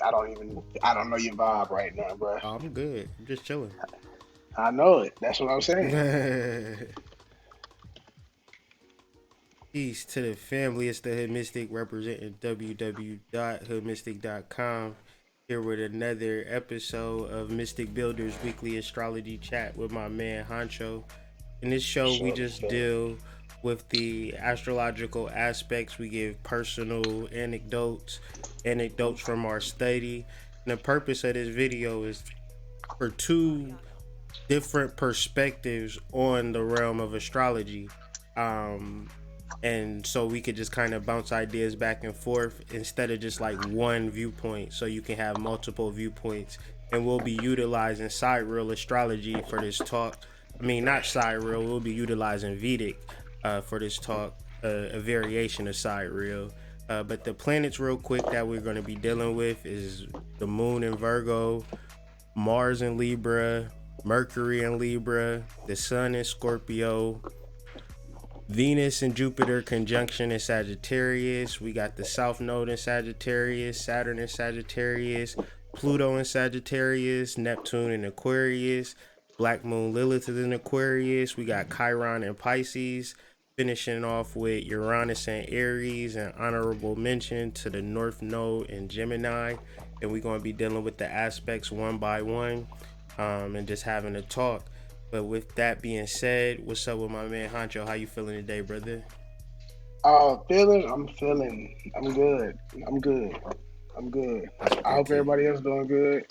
I don't know your vibe right now, bro. Oh, I'm good. I'm just chilling. I know it. That's what I'm saying. Peace to the family. It's the Hood Mystic representing www.hoodmystic.com. Here with another episode of Mystic Builders Weekly Astrology Chat with my man Honcho. In this show, we So, just deal with the astrological aspects. We give personal anecdotes from our study. And the purpose of this video is for two different perspectives on the realm of astrology. Um, and so we could just kind of bounce ideas back and forth instead of just like one viewpoint, so you can have multiple viewpoints. And we'll be utilizing sidereal astrology for this talk. I mean, not sidereal, we'll be utilizing Vedic for this talk, a variation of sidereal. But the planets real quick that we're going to be dealing with is the moon in Virgo, Mars in Libra, Mercury in Libra, the sun in Scorpio, Venus and Jupiter conjunction in Sagittarius. We got the South Node in Sagittarius, Saturn in Sagittarius, Pluto in Sagittarius, Neptune in Aquarius, Black Moon Lilith is in Aquarius. We got Chiron in Pisces, finishing off with Uranus and Aries, and honorable mention to the North Node in Gemini. And we're going to be dealing with the aspects one by one, and just having a talk. But with that being said, what's up with my man Honcho? How you feeling today, brother? I'm good. I'm good. I'm good. That's I good hope to everybody else doing good.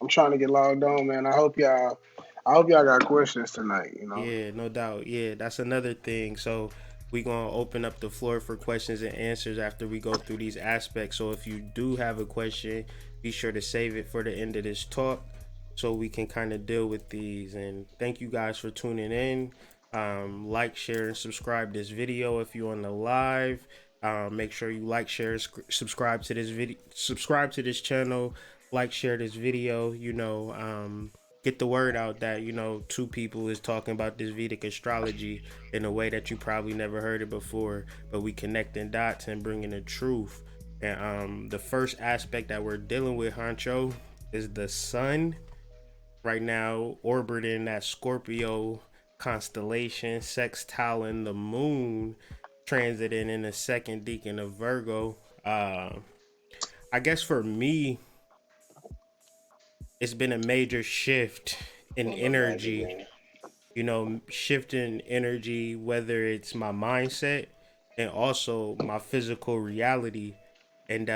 I'm trying to get logged on, man. I hope y'all got questions tonight. Yeah, no doubt. Yeah, that's another thing. So we gonna open up the floor for questions and answers after we go through these aspects. So if you do have a question, be sure to save it for the end of this talk so we can kind of deal with these. And thank you guys for tuning in. Like, share, and subscribe this video if you're on the live. Make sure you like, share, subscribe to this video, subscribe to this channel, like, share this video. Get the word out that two people is talking about this Vedic astrology in a way that you probably never heard it before, but we connecting dots and bringing the truth. And the first aspect that we're dealing with, Honcho, is the sun right now orbiting that Scorpio constellation, sextiling the moon, transiting in the second decan of Virgo. I guess for me, it's been a major shift in On the magic energy. man. Shifting energy, whether it's my mindset and also my physical reality. And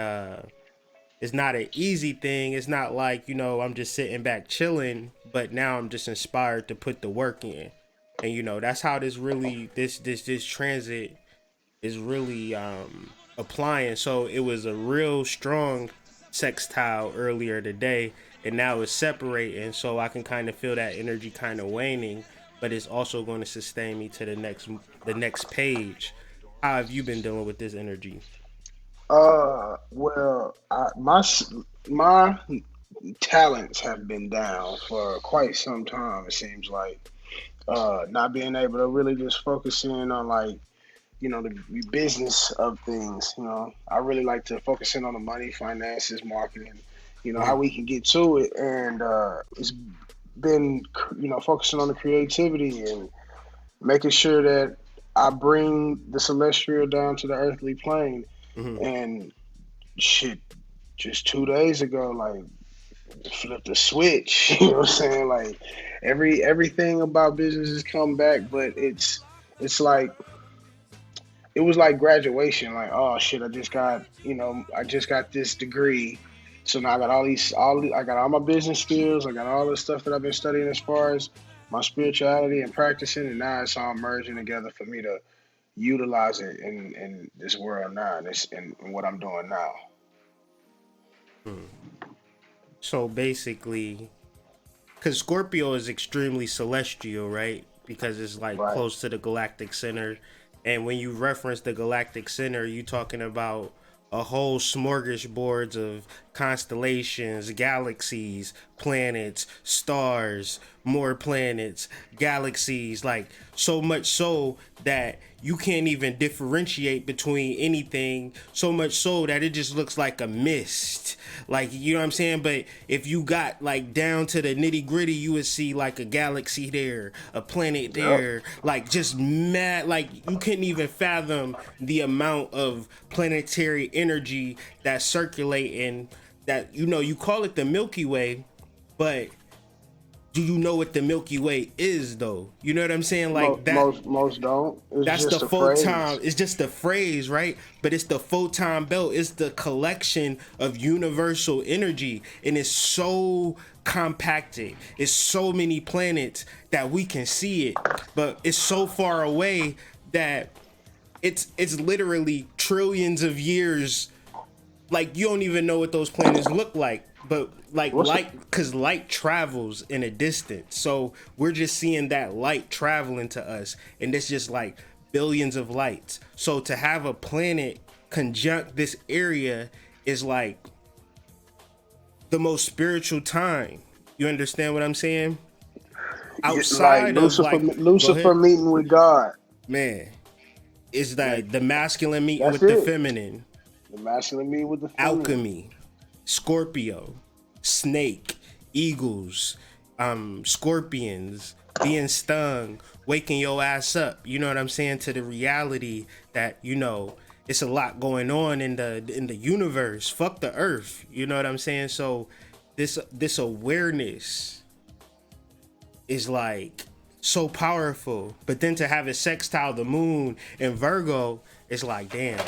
it's not an easy thing. It's not like, I'm just sitting back chilling, but now I'm just inspired to put the work in. And that's how this transit is really applying. So it was a real strong sextile earlier today, and now it's separating. So I can kind of feel that energy kind of waning, but it's also going to sustain me to the next page. How have you been dealing with this energy? Well, my talents have been down for quite some time. It seems like not being able to really just focus in on like the business of things. I really like to focus in on the money, finances, marketing. How Mm-hmm. we can get to it, and it's been focusing on the creativity and making sure that I bring the celestial down to the earthly plane. Mm-hmm. And shit, just 2 days ago, like flipped the switch. You know what I'm saying? Like everything about business has come back, but it's like it was like graduation. Like, oh shit, I just got this degree. So now I got I got all my business skills. I got all the stuff that I've been studying as far as my spirituality and practicing, and now it's all merging together for me to utilize it in this world now, and this in what I'm doing now. Mm-hmm. So basically, because Scorpio is extremely celestial, right? Because it's like Right. close to the galactic center. And when you reference the galactic center, you talking about a whole smorgasbord of constellations, galaxies, planets, stars, more planets, galaxies, like so much so that you can't even differentiate between anything, so much so that it just looks like a mist. Like, you know what I'm saying? But if you got like down to the nitty gritty, you would see like a galaxy there, a planet Yep. there, like just mad, like you couldn't even fathom the amount of planetary energy that's circulating, that, you know, you call it the Milky Way, but do you know what the Milky Way is though? You know what I'm saying? Like that, Most don't. It's that's the just a photon. phrase. It's just the phrase, right? But it's the photon belt. It's the collection of universal energy, and it's so compacted. It's so many planets that we can see it, but it's so far away that it's literally trillions of years. Like, you don't even know what those planets look like, but like What's light, because light travels in a distance, so we're just seeing that light traveling to us, and it's just like billions of lights. So to have a planet conjunct this area is like the most spiritual time. You understand what I'm saying? like Outside of Lucifer? like, go Lucifer ahead. meeting with God. Man, is Like that the masculine meeting that's with the it. feminine? The masculine meeting with the feminine. Alchemy, Scorpio, snake, eagles, scorpions, being stung, waking your ass up. You know what I'm saying? To the reality that, you know, it's a lot going on in the universe. Fuck the earth. You know what I'm saying? So this awareness is like so powerful. But then to have it sextile the moon and Virgo, it's like, damn,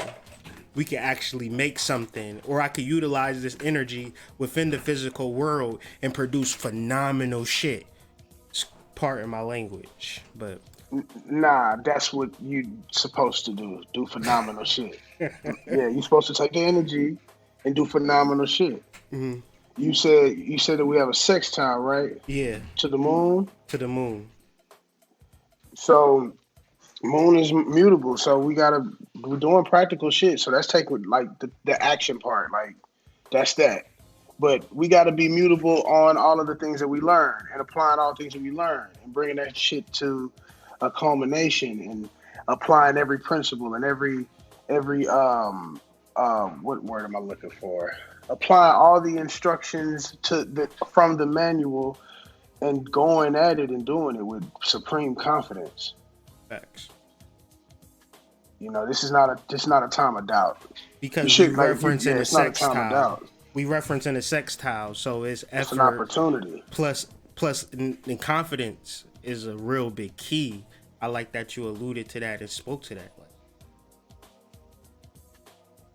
we can actually make something, or I could utilize this energy within the physical world and produce phenomenal shit. Pardon my language, but Nah, that's what you supposed to do. Do phenomenal shit. Yeah, you're supposed to take the energy and do phenomenal shit. You said that we have a sextile, right? yeah, To the moon. to the moon. So moon is mutable. So we're doing practical shit. So that's take with like the action part. Like that's that. But we gotta be mutable on all of the things that we learn and applying all the things that we learn and bringing that shit to a culmination and applying every principle and every what word am I looking for? Applying all the instructions from the manual and going at it and doing it with supreme confidence. Facts. This is not a time of doubt. You Because we should like you, reference in yeah, a it's not a time of sextile. doubt. We reference in a sextile, so it's It's an effort opportunity. plus and confidence is a real big key. I like that you alluded to that and spoke to that. Like,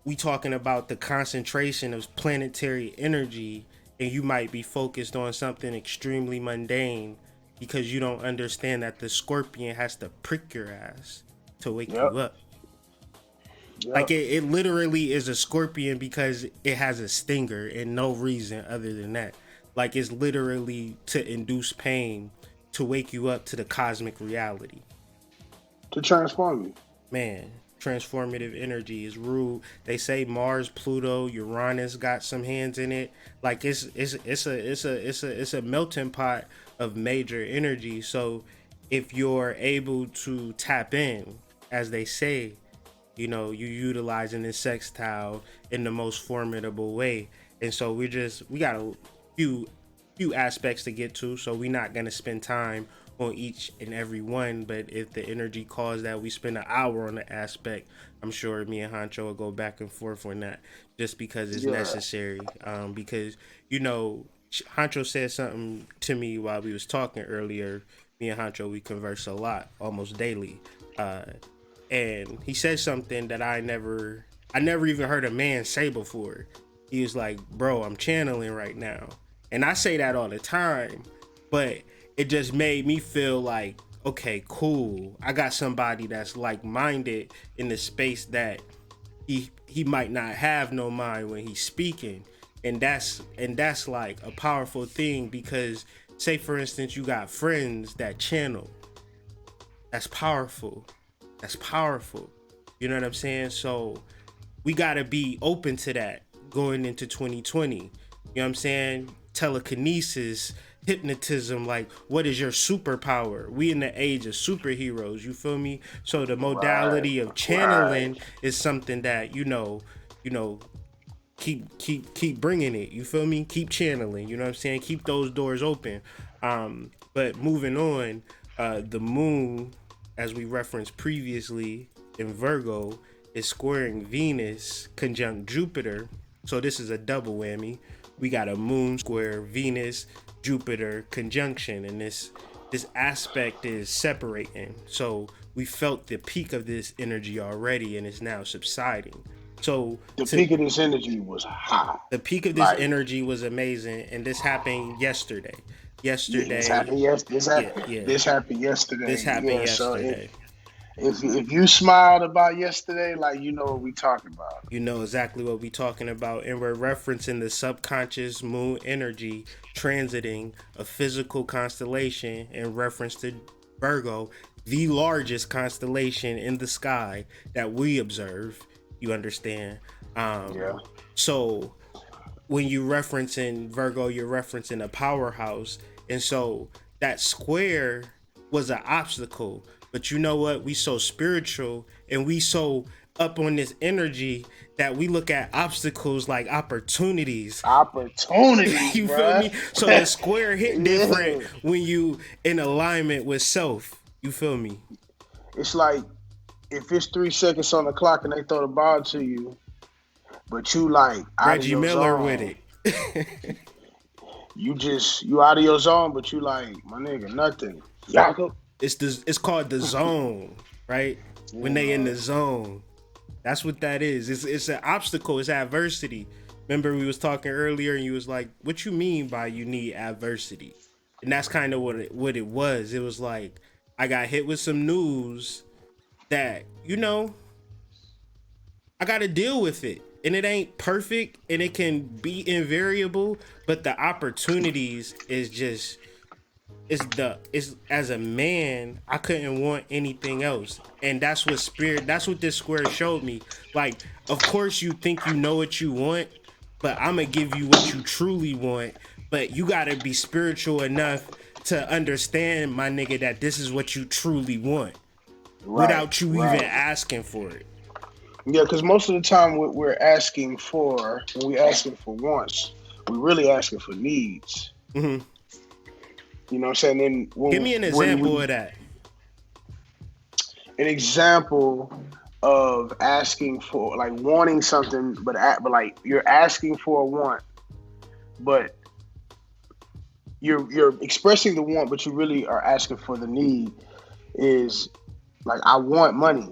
we talking about the concentration of planetary energy, and you might be focused on something extremely mundane because you don't understand that the scorpion has to prick your ass to wake Yep. you up. Like, Yep. it literally is a scorpion because it has a stinger and no reason other than that. Like, it's literally to induce pain, to wake you up to the cosmic reality. To transform you. Man, transformative energy is ruled. They say Mars, Pluto, Uranus got some hands in it. Like, it's a melting pot of major energy. So if you're able to tap in, as they say, you know, you utilizing this sextile in the most formidable way. And so we got a few aspects to get to, so we're not going to spend time on each and every one. But if the energy calls that we spend an hour on the aspect, I'm sure me and Honcho will go back and forth on that, just because it's Yeah. necessary. Because, you know, Honcho said something to me while we was talking earlier. Me and Honcho, we converse a lot, almost daily. uh and he said something that I never even heard a man say before. He was like, "Bro, I'm channeling right now." And I say that all the time, but it just made me feel like, okay, cool. I got somebody that's like-minded in the space that he might not have no mind when he's speaking. And that's like a powerful thing, because say for instance you got friends that channel. That's powerful. That's powerful. You know what I'm saying? So we gotta be open to that going into 2020. You know what I'm saying? Telekinesis hypnotism, like what is your superpower? We in the age of superheroes, you feel me? So the Right. modality of Right. channeling is something that you know keep bringing it, you feel me? Keep channeling, you know what I'm saying? Keep those doors open. But moving on, the moon, as we referenced previously, in Virgo, is squaring Venus conjunct Jupiter. So this is a double whammy. We got a moon square Venus Jupiter conjunction, and this aspect is separating. So we felt the peak of this energy already, and it's now subsiding. So The to peak of this energy was high. the peak of this Like, energy was amazing, and this happened yesterday. yeah, this Yesterday, happened. Yes, yeah, yeah. this happened This yesterday. happened Yeah. So yesterday. if you smiled about yesterday, like, you know what we talking about. You know exactly what we're talking about, and we're referencing the subconscious moon energy transiting a physical constellation in reference to Virgo, the largest constellation in the sky that we observe. You understand? Yeah. So when you referencing Virgo, you're referencing a powerhouse, and so that square was an obstacle. But you know what? We so spiritual and we so up on this energy that we look at obstacles like opportunities. Opportunities, You feel bruh. me? So the square hit different Yeah. when you in alignment with self. You feel me? It's like if it's 3 seconds on the clock and they throw the ball to you, but you like out of Reggie your Miller with zone. it. You out of your zone, but you like, my nigga, nothing. Jakob. It's called the zone, right? Yeah, When they in the man. zone. That's what that is. It's an obstacle. It's adversity. Remember we was talking earlier, and you was like, "What you mean by you need adversity?" And that's kind of what it was. It was like I got hit with some news that I got to deal with it, and it ain't perfect, and it can be invariable, but the opportunities is just it's as a man I couldn't want anything else, and that's what this square showed me. Like, of course you think you know what you want, but I'm gonna give you what you truly want, but you gotta be spiritual enough to understand, my nigga, that this is what you truly want Right, without you even right. asking for it. Yeah, because most of the time, what we're asking for, when we asking for wants, we really asking for needs. Hmm. You know what I'm saying? Then Give me an when we example of that. an example of asking for, like, wanting something, but like you're asking for a want, but you're expressing the want, but you really are asking for the need. Is like, I want money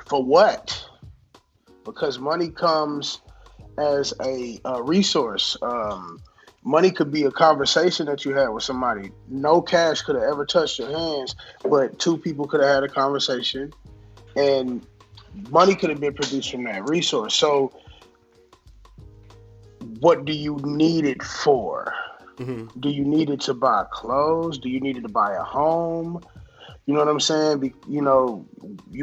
for what? Because money comes as a resource. Money could be a conversation that you had with somebody. No cash could have ever touched your hands, but two people could have had a conversation, and money could have been produced from that resource. So, what do you need it for? Hmm. Do you need it to buy clothes? Do you need it to buy a home? You know what I'm saying? You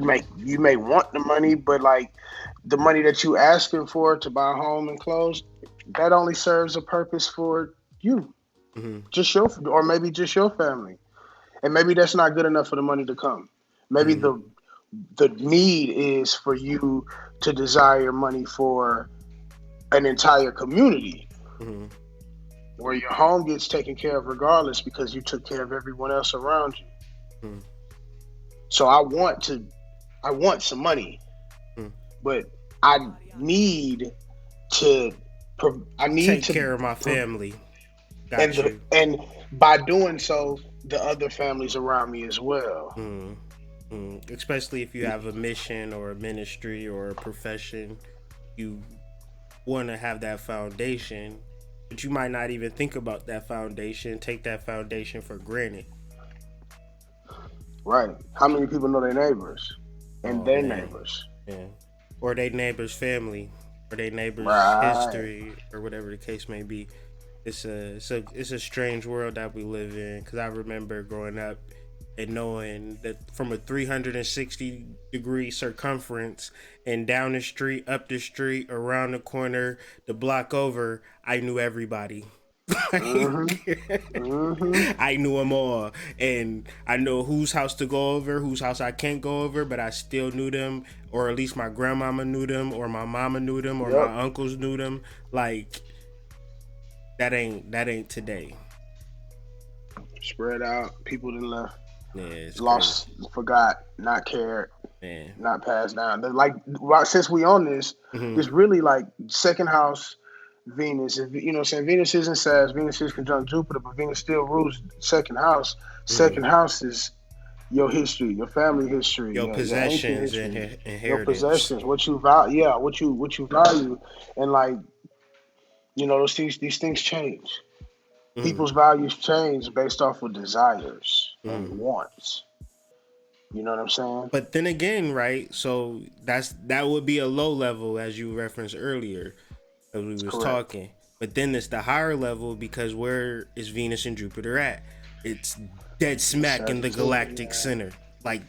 may want the money, but like the money that you asking for to buy a home and clothes, that only serves a purpose for you, Hmm. just your, or maybe just your family, and maybe that's not good enough for the money to come. Maybe Hmm. the need is for you to desire money for an entire community Hmm. where your home gets taken care of regardless because you took care of everyone else around you. Hmm. So I want some money, Hmm. but I need to I need Take to care of my family. Got and you. by doing so, the other families around me as well. Mm, especially if you have a mission or a ministry or a profession, you want to have that foundation, but you might not even think about that foundation, take that foundation for granted. Right? How many people know their neighbors and Oh their man, neighbors? yeah, or their neighbor's family, or their neighbor's Right. history, or whatever the case may be. It's a strange world that we live in. Cause I remember growing up, and knowing that from a 360-degree circumference and down the street, up the street, around the corner, the block over, I knew everybody. Mm-hmm. Mm-hmm. I knew them all, and I know whose house to go over, whose house I can't go over, but I still knew them, or at least my grandmama knew them, or my mama knew them, or Yep. my uncles knew them. Like that ain't today. Spread out. People that left, Yeah, it's crazy, lost, forgot, not cared, man. not passed down. Like, since we on this, Hmm. it's really like second house Venus. If you know what I'm saying, Venus is in Sag, Venus is conjunct Jupiter, but Venus still rules second house. Hmm. Second house is your history, your family history, Your your ancient possessions and history, your inheritance. possessions, what you value, yeah, what you value, and like, these things change. Mm, People's values change based off of desires and mm. wants. You know what I'm saying? But then again, right? So that would be a low level, as you referenced earlier, as we was Correct. talking. But then it's the higher level because where is Venus and Jupiter at? It's dead The smack in the Sagittarius, galactic yeah, center. Like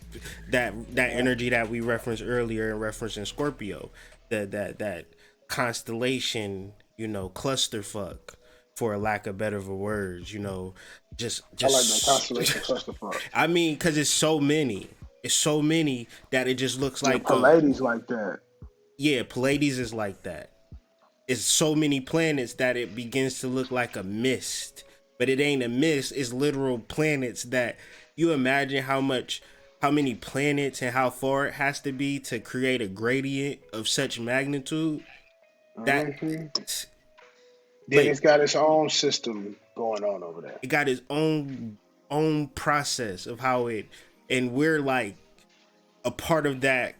that yeah. energy that we referenced earlier in referencing Scorpio. That constellation, clusterfuck, for a lack of better words, I like that just constellation clusterfuck. I mean, because it's so many. It's so many that it just looks Yeah, like Pallades like that. yeah, Pallades is like that. It's so many planets that it begins to look like a mist. But it ain't a mist, it's literal planets that you imagine how many planets and how far it has to be to create a gradient of such magnitude that Hmm. Then but it's got its own system going on over there. it got its own process of how it and we're like a part of that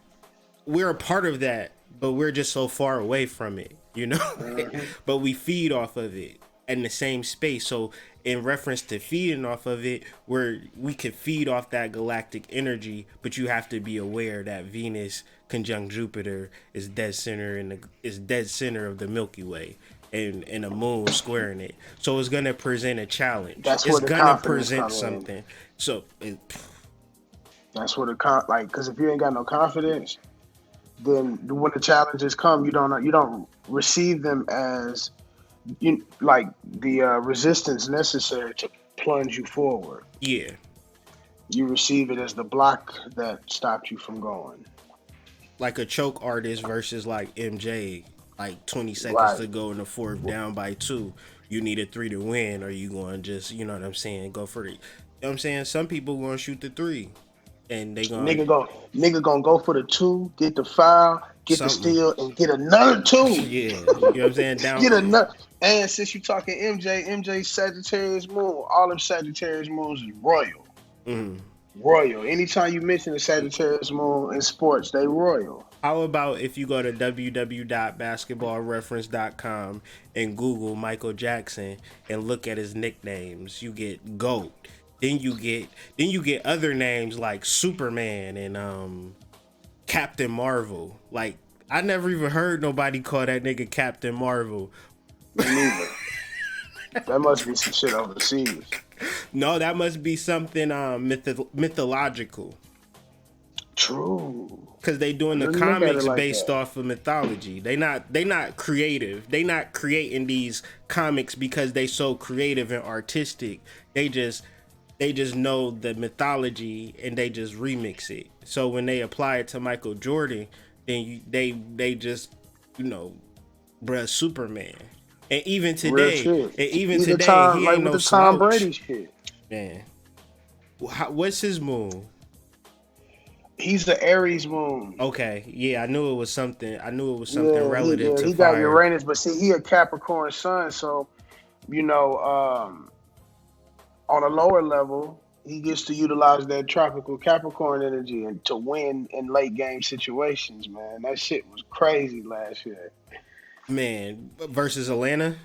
we're a part of that, but we're just so far away from it, Hmm. but we feed off of it in the same space. So, in reference to feeding off of it, where we could feed off that galactic energy, but you have to be aware that Venus conjunct Jupiter is dead center of the Milky Way. And the moon squaring it, so it's gonna present a challenge. That's It's where the gonna confidence present come in. something. So, That's where like, because if you ain't got no confidence, then when the challenges come, you don't receive them as like the resistance necessary to plunge you forward. yeah, You receive it as the block that stopped you from going. like a choke artist versus like MJ, like 20 seconds Right. to go in the fourth, down by two. You need a three to win, or you going to just, you know what I'm saying, go for it. You know what I'm saying? Some people going to shoot the three, and they going Nigga go nigga gonna go for the two, get the foul, to get the something. steal, and get another two. Yeah, you know what I'm saying? Get Down. another. And since you talking MJ Sagittarius moon, all them Sagittarius moons is royal. Mm. Royal. Anytime you mention the Sagittarius moon in sports, they royal. How about if you go to www.basketballreference.com and Google Michael Jackson and look at his nicknames? You get GOAT. Then you get other names like Superman and Captain Marvel. Like I never even heard nobody call that nigga Captain Marvel. Me neither. That must be some shit overseas. No, that must be something mythological. True. Cause they I doing the didn't look at it comics like based that. off of mythology. They not creative. They not creating these comics because they so creative and artistic. They just know the mythology and they just remix it. So when they apply it to Michael Jordan, then they just you know, bruh, Superman. And even Real today, shit. and even Either today, time, he like ain't with no the Tom slouch, Brady shit. man. What's his moon? He's the Aries moon. Okay, yeah, I knew it was something. I knew it was something Yeah, relative to he got fire. Uranus, but see, he a Capricorn sun, so you know, on a lower level, he gets to utilize that tropical Capricorn energy and to win in late game situations. Man, that shit was crazy last year. Man, versus Atlanta.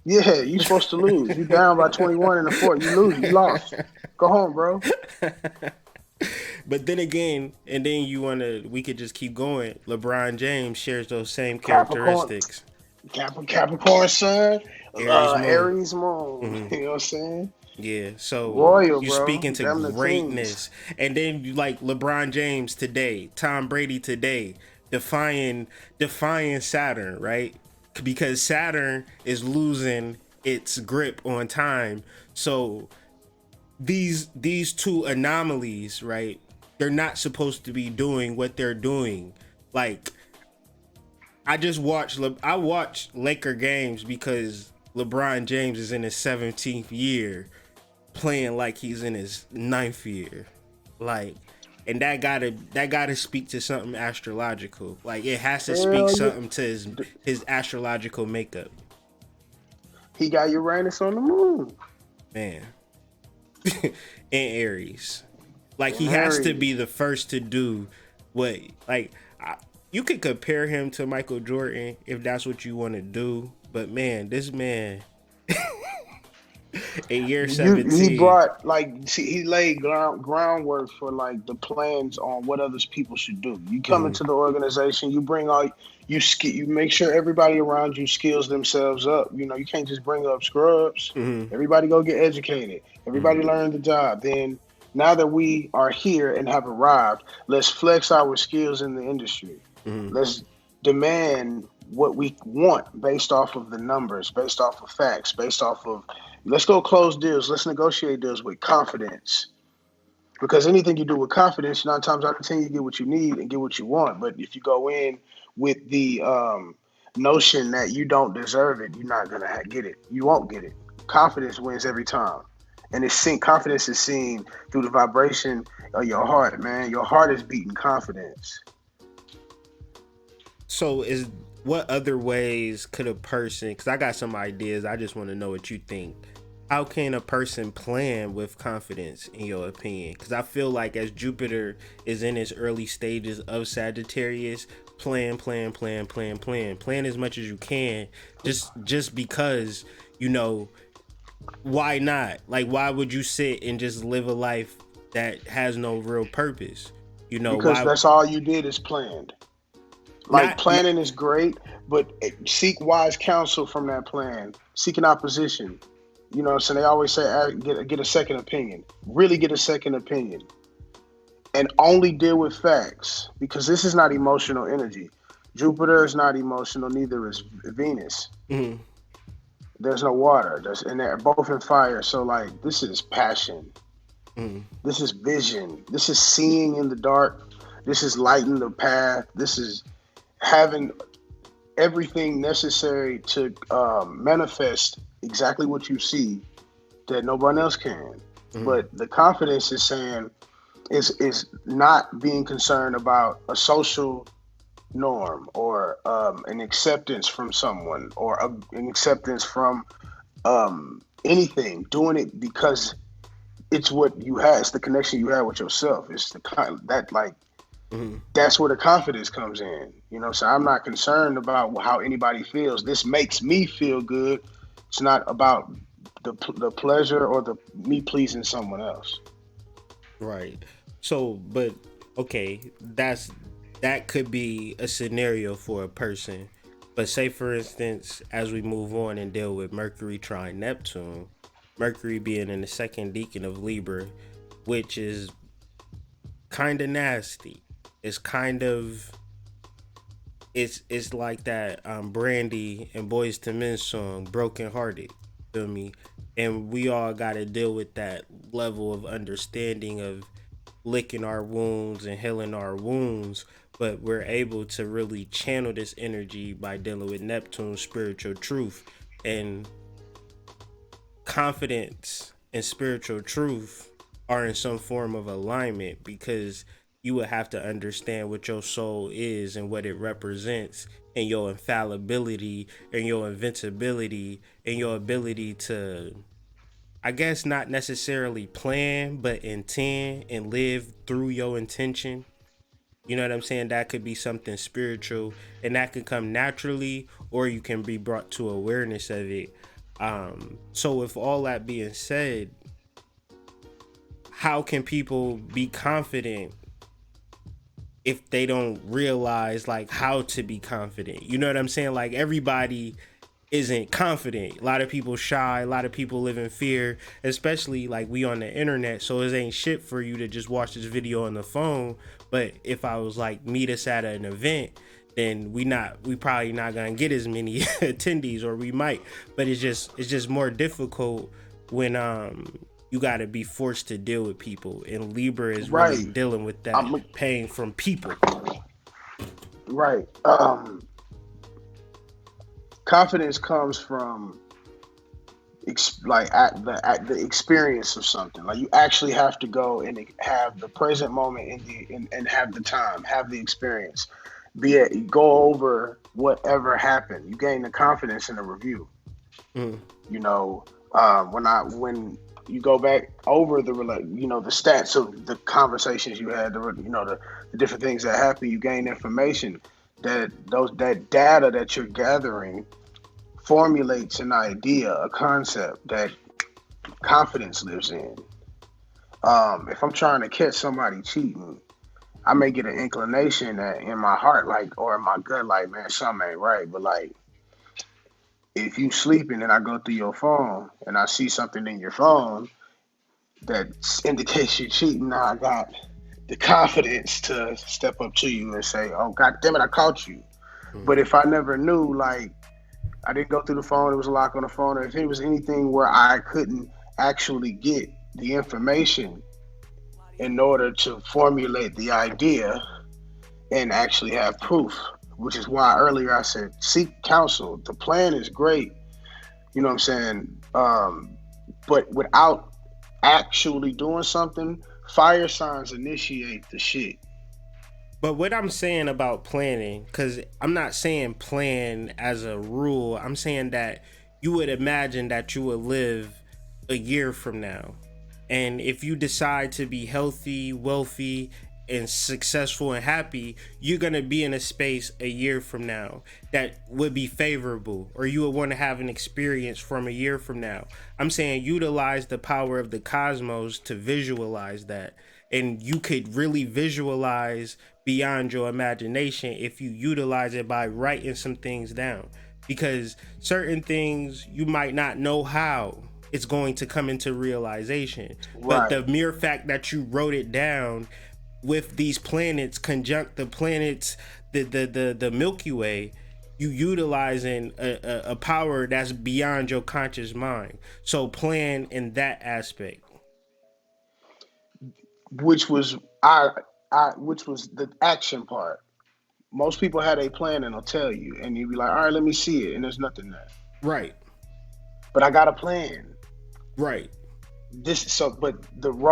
Yeah, you supposed to lose. You down by 21 in the fourth. You lose. You lost. Go home, bro. But then again, and then we could just keep going. LeBron James shares those same Capricorn, characteristics. Capricorn sun, Aries moon. Aries moon. Hmm. You know what I'm saying? Yeah, so Royal, you bro. speak into Them the kings. greatness, and then you like LeBron James today, Tom Brady today, defying Saturn, right? Because Saturn is losing its grip on time. So these two anomalies, right? They're not supposed to be doing what they're doing. Like I watch Laker games because LeBron James is in his 17th year playing like he's in his ninth year. Like, and that gotta speak to something astrological. Like it has to speak Hell yeah. something to his astrological makeup. He got Uranus on the moon. Man. In Aries. Like And he has to Aries. be the first to do what like you could compare him to Michael Jordan if that's what you want to do. But man, this man in year He 17. brought like see, he laid groundwork for like the plans on what others people should do. You come Mhm, into the organization, you bring all you make sure everybody around you skills themselves up. You know, you can't just bring up scrubs. mhm, Everybody go get educated. mhm, Everybody learn the job. Then now that we are here and have arrived, let's flex our skills in the industry. mhm. Let's demand what we want based off of the numbers, based off of facts, based off of let's go close deals. Let's negotiate deals with confidence. Because anything you do with confidence, 9 times out of 10, you get what you need and get what you want. But if you go in with the notion that you don't deserve it, you're not gonna get it. You won't get it. Confidence wins every time, and it's seen. Confidence is seen through the vibration of your heart, man. Your heart is beating confidence. So is what other ways could a person, because I got some ideas, I just want to know what you think. How can a person plan with confidence in your opinion? Because I feel like as Jupiter is in its early stages of Sagittarius, plan as much as you can, just because, you know, why not? Like why would you sit and just live a life that has no real purpose? You know, Because why that's all you did is planned. Like not planning is great, but seek wise counsel from that plan. Seek an opposition. You know, so they always say get a second opinion. Really get a second opinion, and only deal with facts because this is not emotional energy. Jupiter is not emotional. Neither is Venus. mhm, There's no water. And they're both in fire. So like this is passion. mhm, This is vision. This is seeing in the dark. This is lighting the path. This is having everything necessary to manifest exactly what you see that no one else can. mhm. But the confidence is saying is not being concerned about a social norm or an acceptance from someone or an acceptance from anything. Doing it because it's what you have. It's the connection you have with yourself. It's the that like Mhm. that's where the confidence comes in. You know, so I'm not concerned about how anybody feels. This makes me feel good. It's not about the pleasure or the me pleasing someone else. Right. So, but okay, that could be a scenario for a person. But say for instance, as we move on and deal with Mercury trine Neptune, Mercury being in the second decan of Libra, which is kind of nasty. It's kind of it's like that Brandy and Boys to Men song Broken Hearted. Feel me? And we all got to deal with that level of understanding of licking our wounds and healing our wounds, but we're able to really channel this energy by dealing with Neptune's spiritual truth. And confidence and spiritual truth are in some form of alignment because you would have to understand what your soul is and what it represents and your infallibility and your invincibility and your ability to, I guess, not necessarily plan but intend and live through your intention. You know what I'm saying? That could be something spiritual and that could come naturally or you can be brought to awareness of it. So with all that being said, how can people be confident if they don't realize like how to be confident? You know what I'm saying? Like everybody isn't confident. A lot of people shy, a lot of people live in fear, especially like we on the internet. So it ain't shit for you to just watch this video on the phone. But if I was like meet us at an event, then we probably not gonna get as many attendees, or we might. But it's just more difficult when you gotta be forced to deal with people. And Libra is really Right. dealing with that, pain from people. Right. Confidence comes from at the experience of something. Like you actually have to go and have the present moment and have the time, have the experience. Go over whatever happened. You gain the confidence in the review. Mm. You know, when you go back over the stats of the conversations you had, the different things that happen, you gain information that data that you're gathering formulates an idea, a concept that confidence lives in. If I'm trying to catch somebody cheating, I may get an inclination that in my heart, like, or in my gut, like, man, something ain't right. But like, if you sleeping and I go through your phone and I see something in your phone that indicates you cheating, now I got the confidence to step up to you and say, "Oh, God damn it, I caught you." Mm. But if I never knew, like, I didn't go through the phone, it was a lock on the phone, or if it was anything where I couldn't actually get the information in order to formulate the idea and actually have proof, which is why earlier I said seek counsel. The plan is great, you know what I'm saying? But without actually doing something, fire signs initiate the shit. But what I'm saying about planning, because I'm not saying plan as a rule, I'm saying that you would imagine that you would live a year from now. And if you decide to be healthy, wealthy, and successful and happy, you're going to be in a space a year from now that would be favorable, or you would want to have an experience from a year from now. I'm saying utilize the power of the cosmos to visualize that. And you could really visualize beyond your imagination if you utilize it by writing some things down. Because certain things you might not know how it's going to come into realization. But Right. the mere fact that you wrote it down with these planets conjunct the planets, the Milky Way, you utilizing a power that's beyond your conscious mind. So plan in that aspect. Which was which was the action part. Most people had a plan and they'll tell you, and you'd be like, "All right, let me see it," and there's nothing there. Right. But I got a plan. Right. But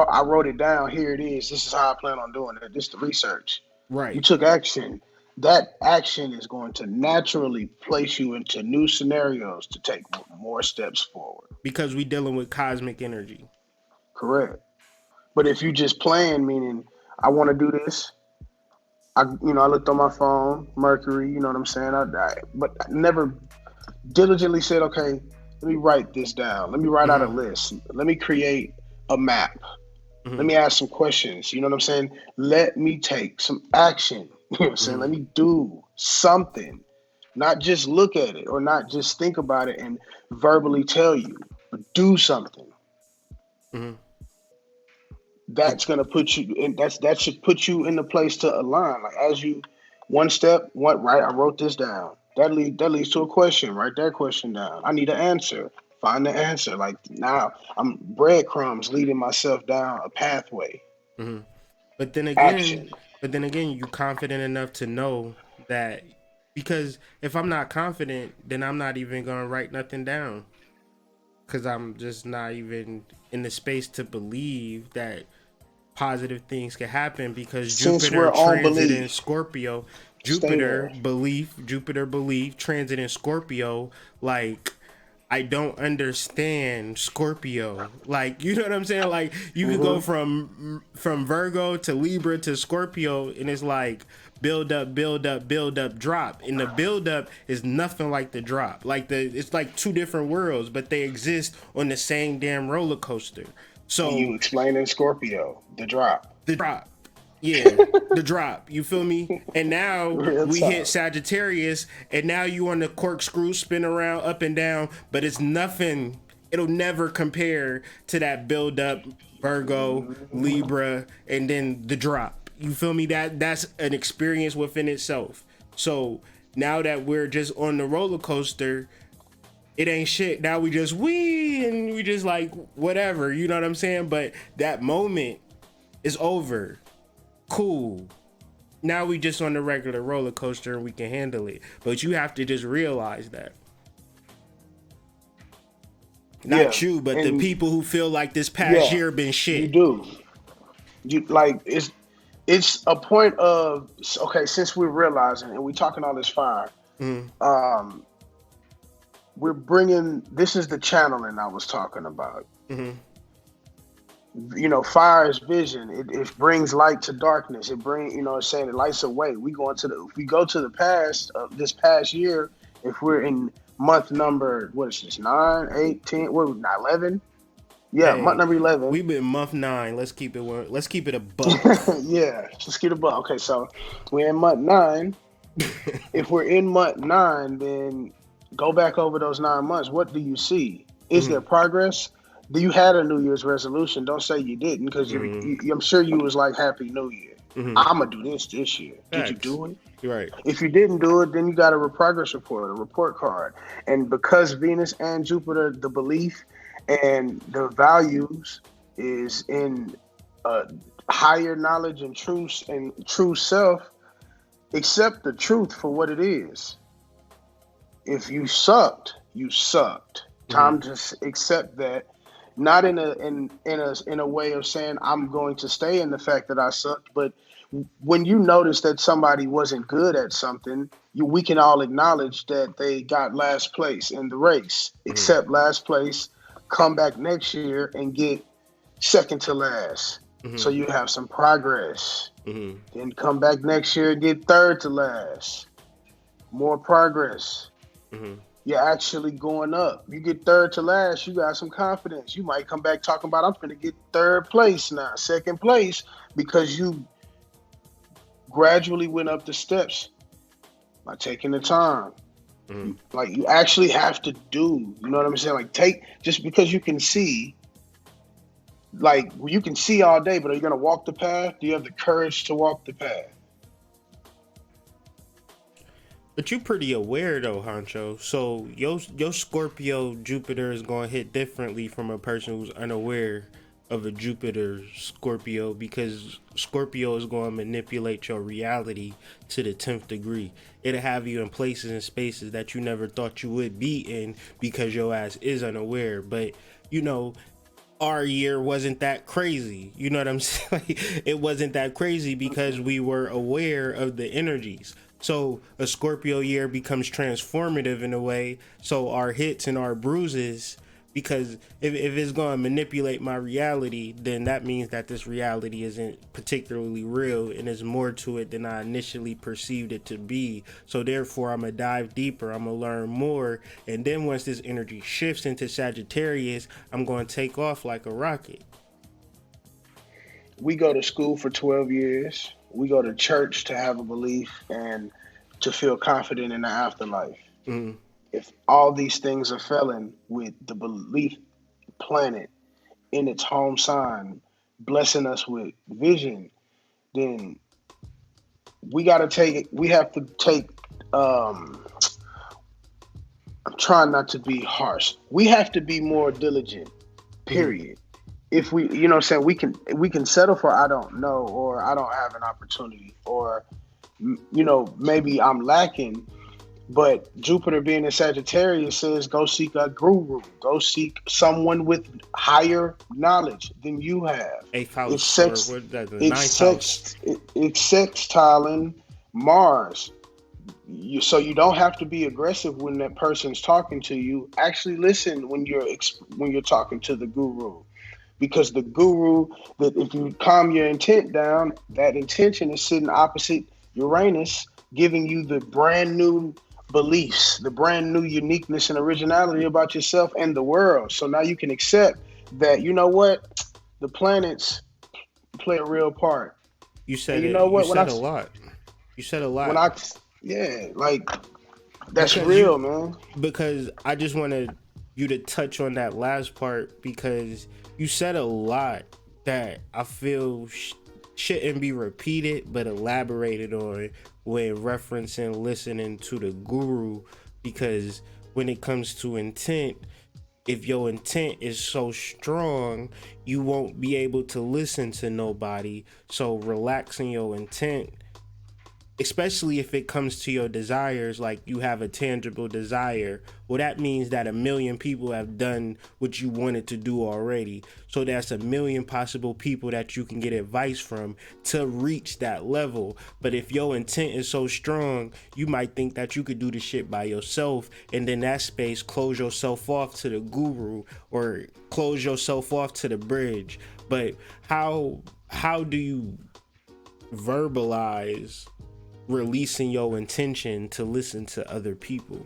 I wrote it down. Here it is. This is how I plan on doing it. This is the research. You Right. took action. That action is going to naturally place you into new scenarios to take more steps forward. Because we dealing with cosmic energy. Correct. But if you just plan, meaning I want to do this, I looked on my phone, Mercury, you know what I'm saying? But I never diligently said, okay, let me write this down. Let me write out a list. Let me create a map. Let me ask some questions. You know what I'm saying? Let me take some action. You know what I'm saying? Let me do something. Not just look at it or not just think about it and verbally tell you, but do something. Mm-hmm. That's gonna put you in that should put you in the place to align. Like as you one step, what right, I wrote this down. That leads to a question. Write that question down. I need an answer. Find the answer. Like now I'm breadcrumbs leading myself down a pathway. Mm-hmm. But then again, Action. you confident enough to know that, because if I'm not confident, then I'm not even gonna write nothing down. Cause I'm just not even in the space to believe that positive things can happen, because Since Jupiter we're on transit in belief, Scorpio, stay there. Jupiter belief, transit in Scorpio, like I don't understand Scorpio. Like, you know what I'm saying? Like you could go Mm-hmm. from Virgo to Libra to Scorpio, and it's like build up, build up, build up, drop. And the build up is nothing like the drop. Like it's like two different worlds, but they exist on the same damn roller coaster. And So you explain in Scorpio, the drop. the drop. Yeah, the drop. You feel me? And now Real we hit talk. Sagittarius, and now you on the corkscrew, spin around, up and down, but it's nothing. It'll never compare to that build up Virgo, Libra, and then the drop. You feel me? That's an experience within itself. So now that we're just on the roller coaster, it ain't shit. Now we just wee and we just like whatever. You know what I'm saying? But that moment is over. Cool. Now we just on the regular roller coaster and we can handle it. But you have to just realize that. Yeah, Not you, but the and people who feel like this past yeah, year been you shit. do. You like it's a point of okay. Since we're realizing and we're talking all this fire, Mm-hmm. um, we're bringing. This is the channeling I was talking about. Mm-hmm. You know, fire is vision. It brings light to darkness. It brings, you know, it's saying it lights away. We go into the, if we go to the past of this past year, if we're in month number, what is this, 9, 8, 10, what, not 11? Yeah, month Hey, number 11. we've been month 9. Let's keep it let's keep it a buck. Yeah, just get a buck. Okay, so we're in month 9. If we're in month 9, then go back over those 9 months. What do you see? Is Mm-hmm. there progress? Do you had a New Year's resolution? Don't say you didn't, because I'm sure you was like, Happy New Year. Mm-hmm. I'm gonna do this year. Did you Facts. do it? You're right. If you didn't do it, then you got a progress report, a report card. And because Venus and Jupiter, the belief and the values is in higher knowledge and true self, accept the truth for what it is. If you sucked, you sucked. Mm-hmm. Time to accept that. Not in a way of saying I'm going to stay in the fact that I sucked, but when you notice that somebody wasn't good at something, we can all acknowledge that they got last place in the race. Mm-hmm. Accept last place, come back next year and get second to last. So Mm-hmm. you have some progress. Mm-hmm. Then come back next year and get third to last. More progress. Mm-hmm. You're actually going up. You get third to last, you got some confidence. You might come back talking about, I'm going to get third place now, second place, because you gradually went up the steps by taking the time. Mm-hmm. Like, you actually have to do, you know what I'm saying? Like, just because you can see, like, you can see all day, but are you going to walk the path? Do you have the courage to walk the path? But you pretty aware though, Honcho. So your Scorpio Jupiter is gonna hit differently from a person who's unaware of a Jupiter Scorpio, because Scorpio is gonna manipulate your reality to the 10th degree. It'll have you in places and spaces that you never thought you would be in because your ass is unaware. But you know, our year wasn't that crazy. You know what I'm saying? It wasn't that crazy because we were aware of the energies. So a Scorpio year becomes transformative in a way. So our hits and our bruises, because if it's going to manipulate my reality, then that means that this reality isn't particularly real and there's more to it than I initially perceived it to be. So therefore, I'm going to dive deeper. I'm going to learn more. And then once this energy shifts into Sagittarius, I'm going to take off like a rocket. We go to school for 12 years. We go to church to have a belief and to feel confident in the afterlife. Mm-hmm. If all these things are failing with the belief planet in its home sign, blessing us with vision, then we got to take it. We have to take, I'm trying not to be harsh. We have to be more diligent, Mm-hmm. period. If we, you know what I'm saying, we can settle for I don't know, or I don't have an opportunity, or you know, maybe I'm lacking. But Jupiter being in Sagittarius says go seek a guru, go seek someone with higher knowledge than you have. Eighth It's house, or sex, what? That the it's ninth house. it's sextiling Mars. So you don't have to be aggressive when that person's talking to you. Actually, listen when you're talking to the guru, because the guru, that if you calm your intent down, that intention is sitting opposite Uranus, giving you the brand new beliefs, the brand new uniqueness and originality about yourself and the world. So now you can accept that, you know what, the planets play a real part. You And said you it. know You what? said a lot. You said a When lot I, yeah, like that's because real, man. I just wanted you to touch on that last part because you said a lot that I feel shouldn't be repeated but elaborated on when referencing listening to the guru, because when it comes to intent, if your intent is so strong, you won't be able to listen to nobody. So relaxing your intent, especially if it comes to your desires, like you have a tangible desire, well, that means that a million people have done what you wanted to do already. So that's a million possible people that you can get advice from to reach that level. But if your intent is so strong, you might think that you could do the shit by yourself, and then that space close yourself off to the guru or close yourself off to the bridge. But how do you verbalize releasing your intention to listen to other people?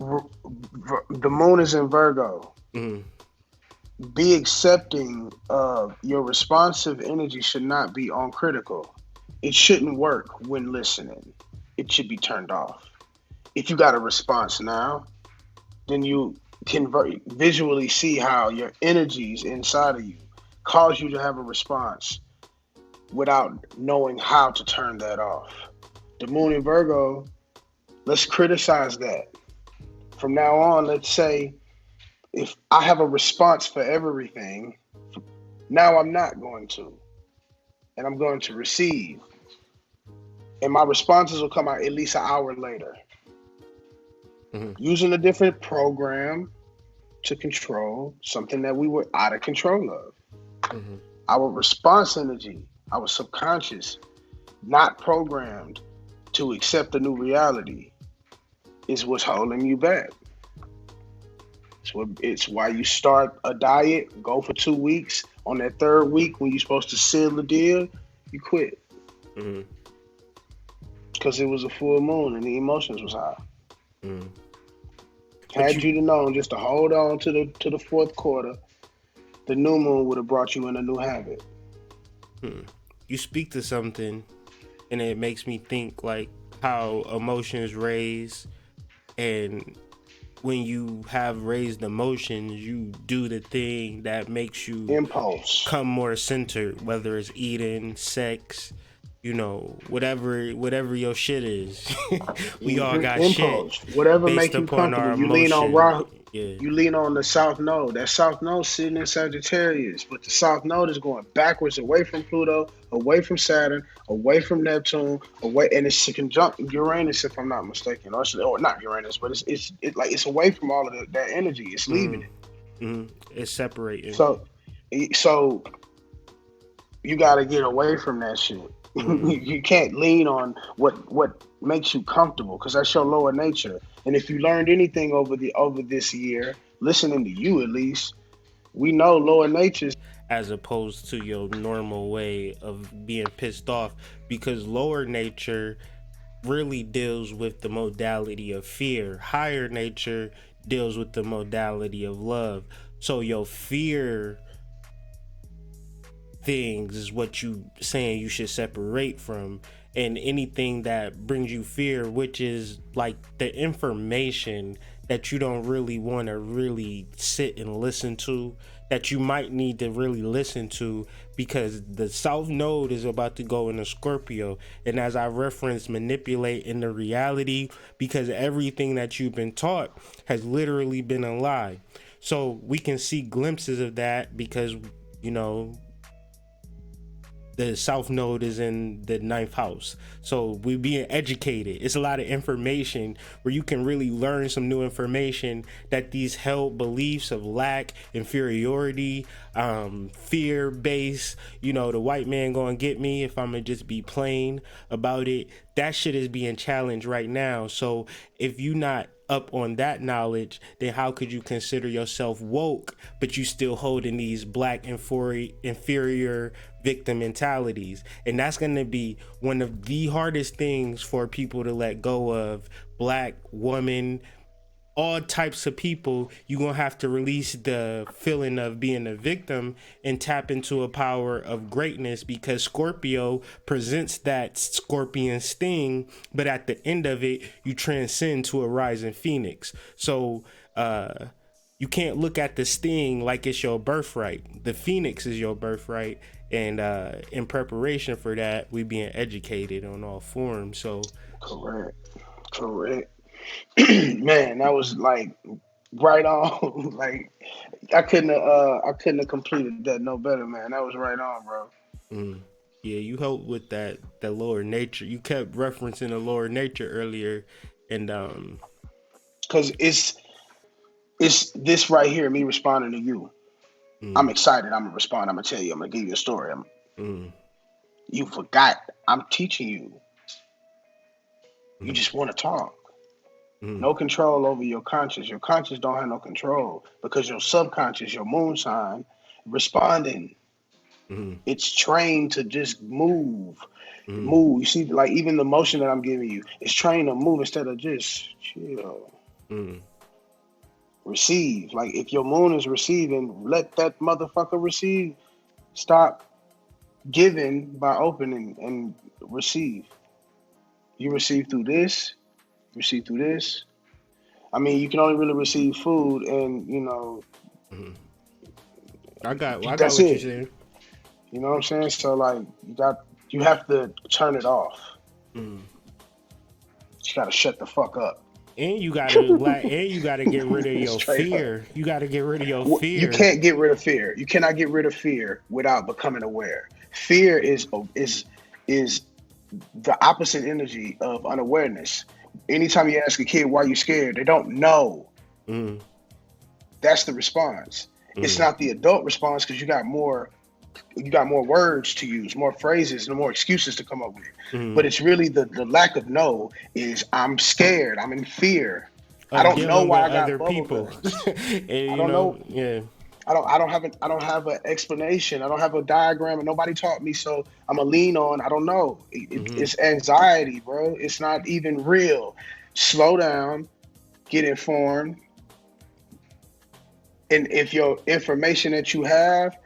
The moon is in Virgo. Mm, Be accepting of your responsive energy should not be on critical. It shouldn't work when listening. It should be turned off. If you got a response now, then you can visually see how your energies inside of you cause you to have a response without knowing how to turn that off. The moon in Virgo, let's criticize that. From now on, let's say if I have a response for everything, now I'm not going to, and I'm going to receive. And my responses will come out at least an hour later. mm, Using a different program to control something that we were out of control of. mm, Our response energy, our subconscious, not programmed to accept a new reality, is what's holding you back. It's why you start a diet, go for 2 weeks. On that third week, when you're supposed to seal the deal, you quit mm, because it was a full moon and the emotions was high. mm. But Had you to know just to hold on to the fourth quarter, the new moon would have brought you in a new habit. you speak to something, and it makes me think like how emotions raise, and when you have raised emotions, you do the thing that makes you Impulse. come more centered, whether it's eating, sex, whatever your shit is. We all got shit Impulse. Whatever based make you upon our comfortable. You lean on emotion. Rahu. Yeah. You lean on the South Node. That South Node sitting in Sagittarius, but the South Node is going backwards, away from Pluto, away from Saturn, away from Neptune, away, and it's conjunct Uranus, if I'm not mistaken, or not Uranus, but it's away from all of that energy. It's leaving Mm, it. it's separating. So, so you got to get away from that shit. Mm, You can't lean on what makes you comfortable because that's your lower nature. And if you learned anything over this year, listening to you at least, we know lower natures. as opposed to your normal way of being pissed off, because lower nature really deals with the modality of fear. Higher nature deals with the modality of love. So your fear things is what you saying you should separate from, and anything that brings you fear, which is like the information that you don't really want to really sit and listen to, that you might need to really listen to, because the South Node is about to go into Scorpio, and as I referenced, manipulate in the reality, because everything that you've been taught has literally been a lie. So we can see glimpses of that because you know the South Node is in the ninth house. So we're being educated. It's a lot of information where you can really learn some new information, that these held beliefs of lack, inferiority, fear based, the white man gonna get me if I'm gonna just be plain about it. That shit is being challenged right now. So if you not up on that knowledge, then how could you consider yourself woke, but you still holding these black inferior victim mentalities? And that's going to be one of the hardest things for people to let go of. Black woman all types of people, you're going to have to release the feeling of being a victim and tap into a power of greatness, because Scorpio presents that scorpion sting, but at the end of it, you transcend to a rising phoenix. So, you can't look at the sting like it's your birthright. The phoenix is your birthright. And in preparation for that, we being educated on all forms. So, correct. Man, that was like right on. Like I couldn't have completed that no better, man. That was right on, bro. mm, yeah, you helped with that lower nature. You kept referencing the lower nature earlier, and Cause it's this right here, me responding to you. I'm mm, excited. I'm gonna respond. I'm gonna tell you. I'm gonna give you a story. mm, You forgot. I'm teaching you. You mm, just want to talk. mm, No control over your conscious. Your conscious don't have no control because your subconscious, your moon sign, responding. mm, It's trained to just move. mm, Move. You see, like even the motion that I'm giving you, it's trained to move instead of just chill. mm. Receive. Like if your moon is receiving, let that motherfucker receive. Stop giving by opening and receive. You receive through this, receive through this. I mean, you can only really receive food, and Mm. I got that's what you it. said. You know what I'm saying? So like, you have to turn it off. Mm. You got to shut the fuck up. And you gotta get rid of your Straight up. fear. You gotta get rid of your You fear. can't get rid of fear. You cannot get rid of fear without becoming aware. Fear is the opposite energy of unawareness. Anytime you ask a kid why you scared, they don't know. Mm, That's the response. It's mm, not the adult response because you got more words to use, more phrases, and more excuses to come up with. But mm. it's really the lack of know is I'm scared, I'm in fear. I Of don't know dealing why with I got other bubble people, guts. and I you don't know, know. yeah. I don't have an explanation. I don't have a diagram, and nobody taught me. So I'm a lean on. I don't know. Mm-hmm. It's anxiety, bro. It's not even real. Slow down. Get informed. And if your information that you have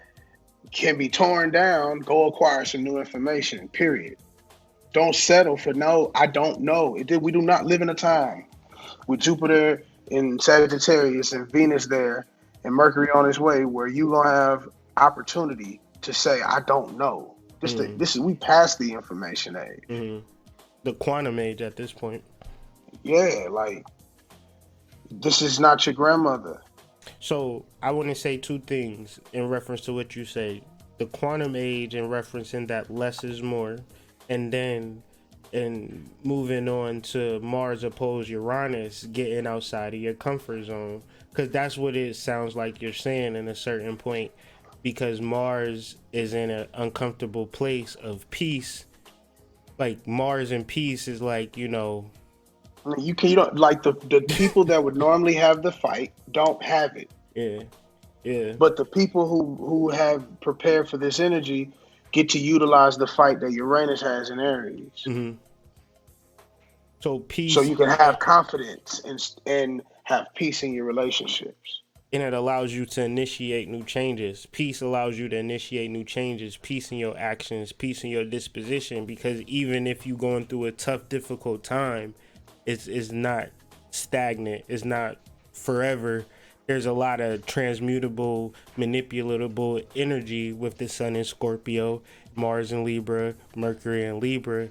can be torn down, go acquire some new information. Period. Don't settle for no. I don't know. We do not live in a time with Jupiter in Sagittarius and Venus there and Mercury on its way where you gonna have opportunity to say I don't know. Mm-hmm. This is we passed the information age. Mm-hmm. The quantum age at this point. Yeah, like this is not your grandmother. So I want to say two things in reference to what you say. The quantum age in referencing that less is more, and then and moving on to Mars opposed Uranus, getting outside of your comfort zone, because that's what it sounds like you're saying in a certain point, because Mars is in an uncomfortable place of peace. Like Mars and peace is like, I mean, you don't like the people that would normally have the fight don't have it. yeah, yeah. But the people who have prepared for this energy get to utilize the fight that Uranus has in Aries. Hmm. So So peace, you can have confidence and have peace in your relationships. and it allows you to initiate new changes. Peace allows you to initiate new changes. Peace in your actions, peace in your disposition. Because even if you're going through a tough, difficult time, it's not stagnant. It's not forever. There's a lot of transmutable, manipulatable energy with the Sun in Scorpio, Mars in Libra, Mercury in Libra.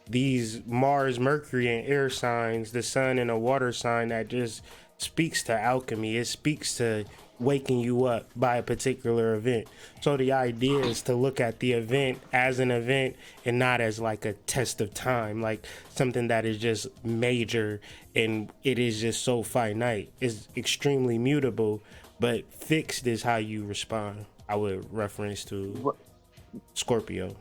These Mars, Mercury, and air signs, the Sun in a water sign, that just speaks to alchemy. It speaks to waking you up by a particular event. So the idea is to look at the event as an event and not as like a test of time, like something that is just major and it is just so finite. It's extremely mutable, but fixed is how you respond. I would reference to Scorpio.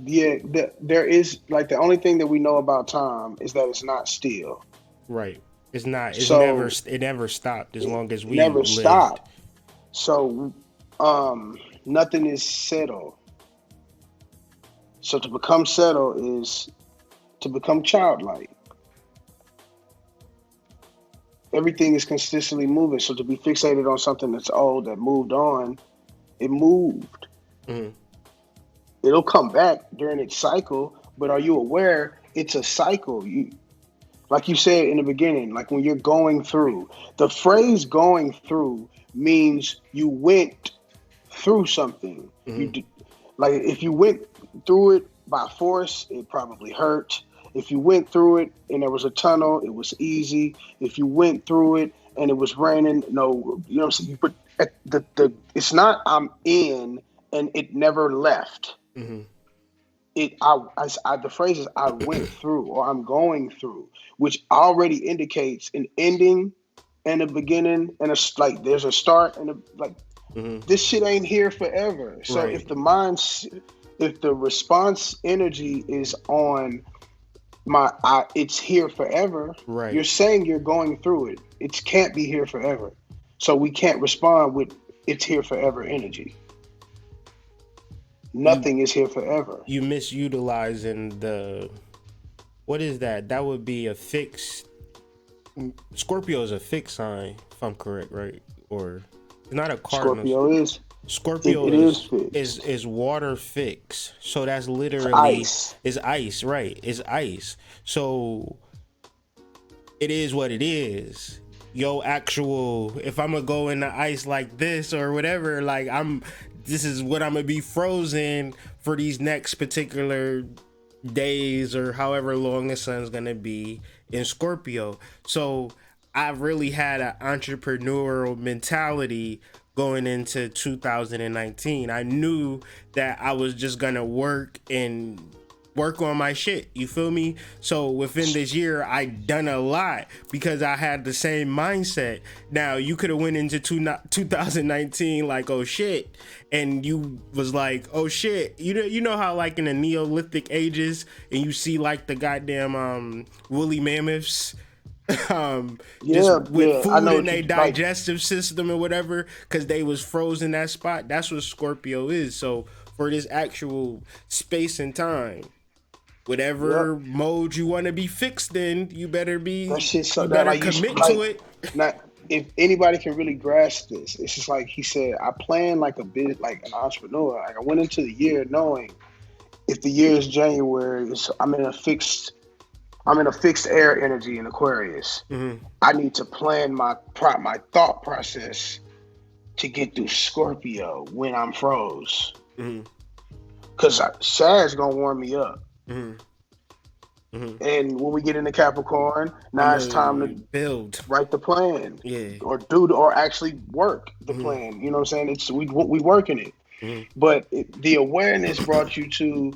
Yeah, there is like the only thing that we know about time is that it's not still. Right. It's not. So It never stopped as it long as we never lived. stopped. So nothing is settled. So to become settled is to become childlike. everything is consistently moving. So to be fixated on something that's old that moved on, it moved. Mm-hmm. It'll come back during its cycle, but are you aware it's a cycle? You, like you said in the beginning, like when you're going through, the phrase going through means you went through something. You Mm-hmm. did, like if you went through it by force, it probably hurt. If you went through it and there was a tunnel, it was easy. If you went through it and it was raining, no, you know what I'm saying? You put the it's not I'm in and it never left. Mm-hmm. The phrase is I went through or I'm going through, which already indicates an ending and a beginning and a like there's a start and a like Mm-hmm. this shit ain't here forever. So Right. if the response energy is on it's here forever, you're Right. saying you're going through it. It can't be here forever. So we can't respond with it's here forever energy. You Nothing is here forever. you misutilizing the, what is that? That would be a fixed. Scorpio is a fixed sign, if I'm correct, right? Or it's not a cardinal. Scorpio is Scorpio it is is fixed. is water fixed. So that's It's literally ice. is ice, right? It's ice. So it is what it is. Yo, actual, if I'm gonna go in the ice like this or whatever, like this is what I'm gonna be frozen for these next particular days or however long the sun's gonna be in Scorpio. So I really had an entrepreneurial mentality going into 2019. I knew that I was just gonna work on my shit. You feel me? So within this year, I done a lot because I had the same mindset. Now you could have went into 2019 like, oh shit, and you was like, oh shit. You know how like in the Neolithic ages, and you see like the goddamn woolly mammoths. Just Yeah, with yeah. I food know in what their you like. digestive system or whatever, because they was frozen that spot. That's what Scorpio is. So for this actual space and time, Yep. whatever mode you want to be fixed in, That shit so you that better like you commit to like it. not if anybody can really grasp this, it's just like he said, I plan like a bit like an entrepreneur. Like I went into the year knowing if the year is January, I'm in a fixed air energy in Aquarius. Mm-hmm. I need to plan my thought process to get through Scorpio when I'm froze. Mm-hmm. Cause Sag's gonna warm me up. Mm-hmm. Mm-hmm. And when we get into Capricorn, I'm now it's time a to build. write the plan Yeah. or actually work the Mm-hmm. plan. You know what I'm saying? It's we working it, Mm-hmm. but the awareness brought you to.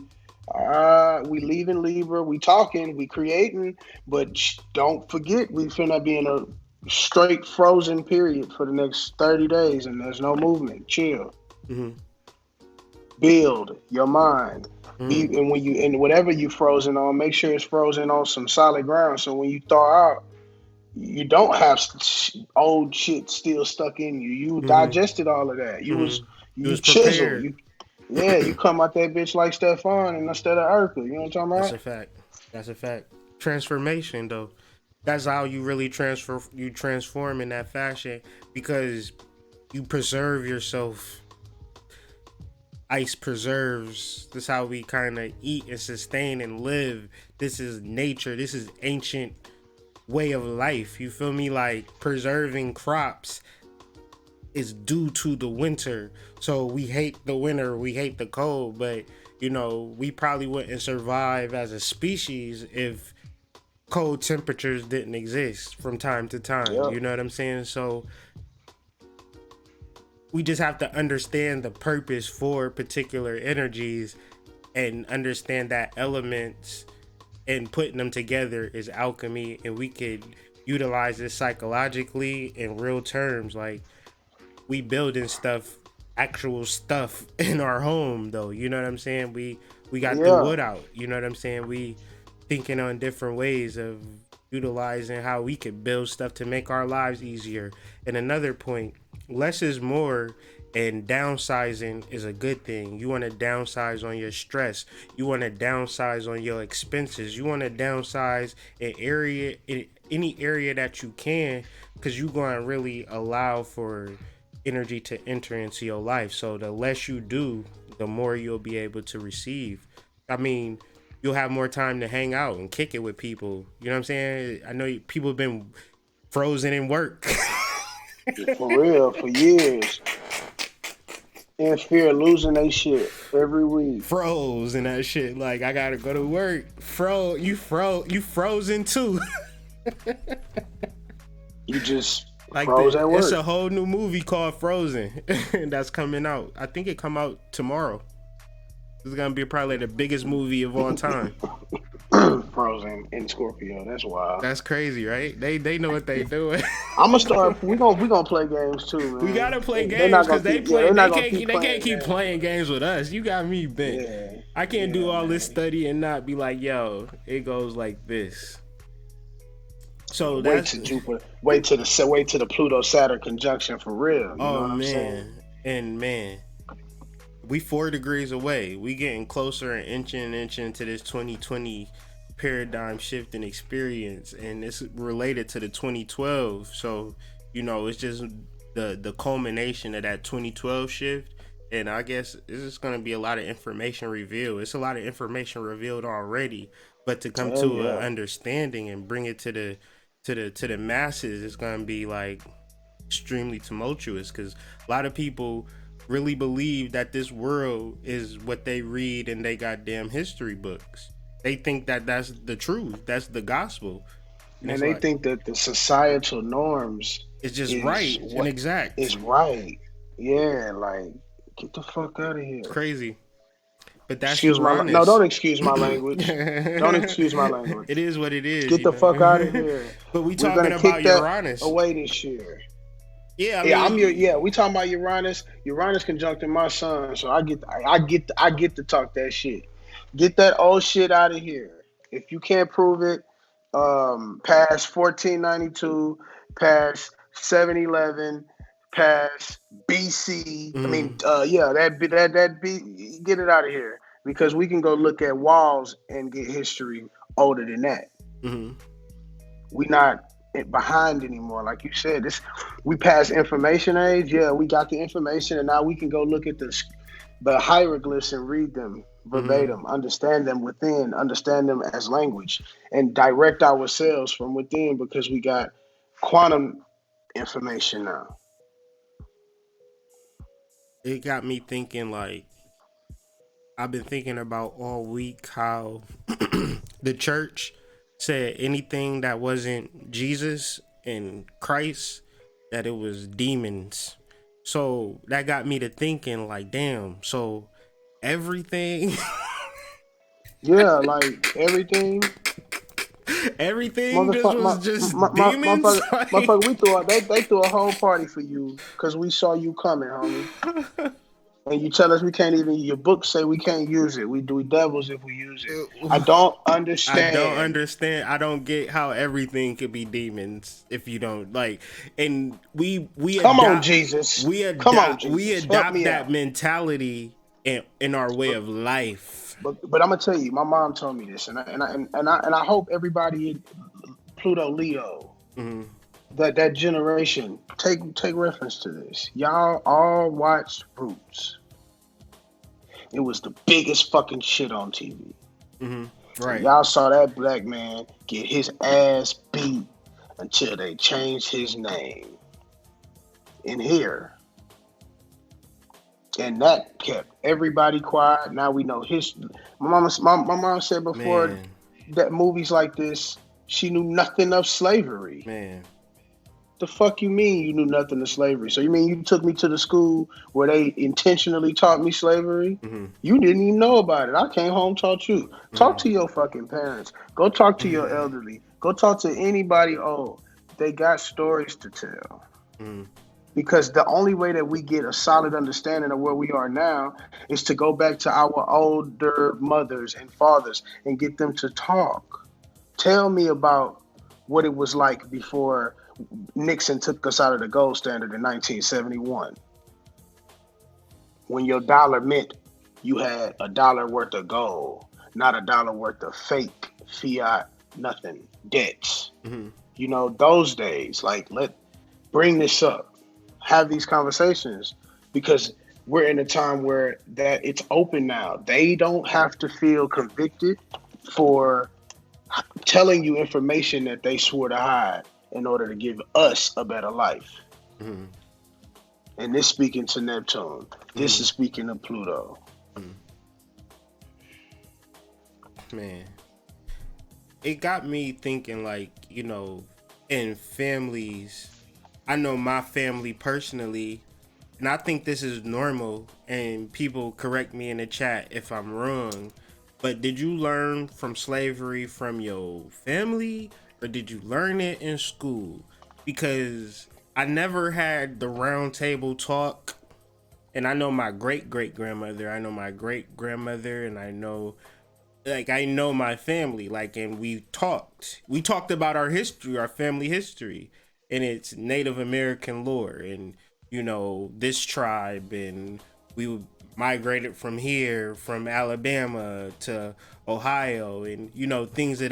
We leaving Libra, we talking, we creating, but don't forget we finna be in a straight frozen period for the next 30 days, and there's no movement. Chill, Mm-hmm. build your mind. Mm-hmm. And when you and whatever you frozen on, make sure it's frozen on some solid ground. So when you thaw out, you don't have old shit still stuck in you. You Mm-hmm. digested all of that. Mm-hmm. It You was chisel. prepared. You yeah, you come out that bitch like Stefan and instead of Urkel. You know what I'm talking That's about? a fact. That's a fact. Transformation though. That's how you really transform in that fashion because you preserve yourself. Ice preserves. This is how we kind of eat and sustain and live. This is nature. This is ancient way of life. You feel me? Like preserving crops is due to the winter. So we hate the winter, we hate the cold, but we probably wouldn't survive as a species if cold temperatures didn't exist from time to time. Yep. You know what I'm saying? So we just have to understand the purpose for particular energies and understand that elements and putting them together is alchemy, and we could utilize this psychologically in real terms. Like we building stuff, actual stuff in our home though. You know what I'm saying? We got the Yeah. wood out. You know what I'm saying? We thinking on different ways of utilizing how we could build stuff to make our lives easier. And another point, less is more, and downsizing is a good thing. You want to downsize on your stress. You want to downsize on your expenses. You want to downsize in any area that you can, because you're going to really allow for energy to enter into your life. So the less you do, the more you'll be able to receive. I mean, you'll have more time to hang out and kick it with people. You know what I'm saying? I know people have been frozen in work. For real, for years. In fear of losing their shit every week. Froze and that shit. Like, I gotta go to work. You frozen too. You just like froze at work. It's a whole new movie called Frozen that's coming out. I think it come out tomorrow. It's gonna be probably the biggest movie of all time. Frozen in Scorpio. That's wild. That's crazy, right? They know what they doing. I'm gonna start. We gonna play games too, man. We gotta play games because they can't keep playing games with us. You got me bent. Yeah, I can't do all this study and not be like, yo, it goes like this. So wait to Jupiter. Wait to the Pluto Saturn conjunction for real. You know what I'm saying? And man, we 4 degrees away. We getting closer and inching to this 2020 paradigm shift and experience, and it's related to the 2012. So, you know, it's just the culmination of that 2012 shift. And I guess it's just going to be a lot of information revealed. It's a lot of information revealed already, but to come to an understanding and bring it to the masses, it's going to be like extremely tumultuous, because a lot of people really believe that this world is what they read in they goddamn history books. They think that that's the truth. That's the gospel. And they think that the societal norms is just right and exact. It's right. Yeah, like, get the fuck out of here. Crazy. But that's no, don't excuse my language. Don't excuse my language. It is what it is. Get the fuck out of here. But we talking about Uranus away this year. Yeah, we talking about Uranus. Uranus conjuncting my sun, so I get to talk that shit. Get that old shit out of here. If you can't prove it, past 1492, past 711, past BC. I mean, get it out of here, because we can go look at walls and get history older than that. Mm-hmm. We not behind anymore, like you said. We passed information age. Yeah, we got the information, and now we can go look at the hieroglyphs and read them verbatim, understand them within, understand them as language, and direct ourselves from within, because we got quantum information now. It got me thinking, like, I've been thinking about all week how the church said anything that wasn't Jesus and Christ, that it was demons. So that got me to thinking, like, damn, so everything like everything just demons. Motherfucker, they threw a whole party for you because we saw you coming, homie. And you tell us we can't even, your books say we can't use it. We do devils if we use it. I don't understand. I don't get how everything could be demons if you don't, like, and we come on, Jesus. We adopt that mentality in our way of life. But I'm gonna tell you, my mom told me this, and I hope everybody, Pluto Leo, that generation take reference to this. Y'all all watched Roots. It was the biggest fucking shit on TV. Right. Y'all saw that black man get his ass beat until they changed his name in here. And that kept everybody quiet. Now we know history. My mom said before that movies like this, she knew nothing of slavery. Man. The fuck you mean you knew nothing of slavery? So you mean you took me to the school where they intentionally taught me slavery? You didn't even know about it. I came home, taught you. Talk to your fucking parents. Go talk to your elderly. Go talk to anybody old. They got stories to tell. Because the only way that we get a solid understanding of where we are now is to go back to our older mothers and fathers and get them to talk. Tell me about what it was like before Nixon took us out of the gold standard in 1971. When your dollar meant you had $1 worth of gold, not $1 worth of fake fiat, nothing, debts. You know, those days. Like, bring this up, have these conversations, because we're in a time where that it's open now. They don't have to feel convicted for telling you information that they swore to hide in order to give us a better life. Mm-hmm. And this speaking to Neptune. This Mm-hmm. is speaking to Pluto. Man, it got me thinking, like, you know, in families, I know my family personally, and I think this is normal, and people correct me in the chat if I'm wrong, but did you learn from slavery from your family, or did you learn it in school? Because I never had the round table talk, and I know my great great grandmother, I know my great grandmother, and I know my family, like, and we talked about our history, our family history, and it's Native American lore, and you know, this tribe, and we migrated from here, from Alabama to Ohio, and you know, things of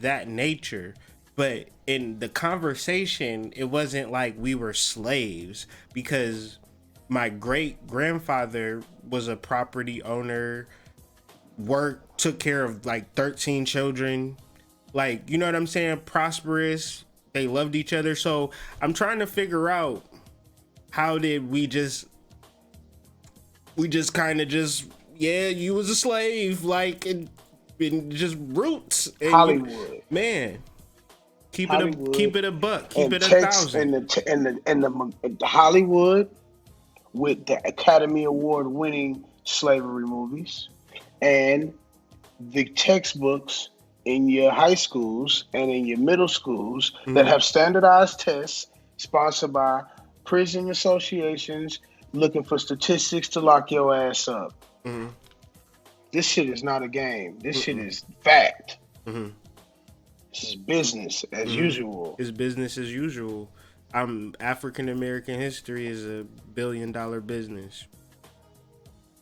that nature. But in the conversation, it wasn't like we were slaves, because my great grandfather was a property owner, worked, took care of like 13 children. Like, you know what I'm saying? Prosperous. They loved each other. So I'm trying to figure out, how did we just kind of just, yeah, you was a slave, like, and just roots. And Hollywood. man, keep Hollywood it a buck, keep and it a text thousand. and the Hollywood with the Academy Award winning slavery movies, and the textbooks in your high schools and in your middle schools that Mm-hmm. have standardized tests sponsored by prison associations looking for statistics to lock your ass up. Mm-hmm. This shit is not a game. This shit Mm-hmm. is fact. Mm-hmm. This is business as Mm-hmm. usual. It's business as usual. African American history is $1 billion business.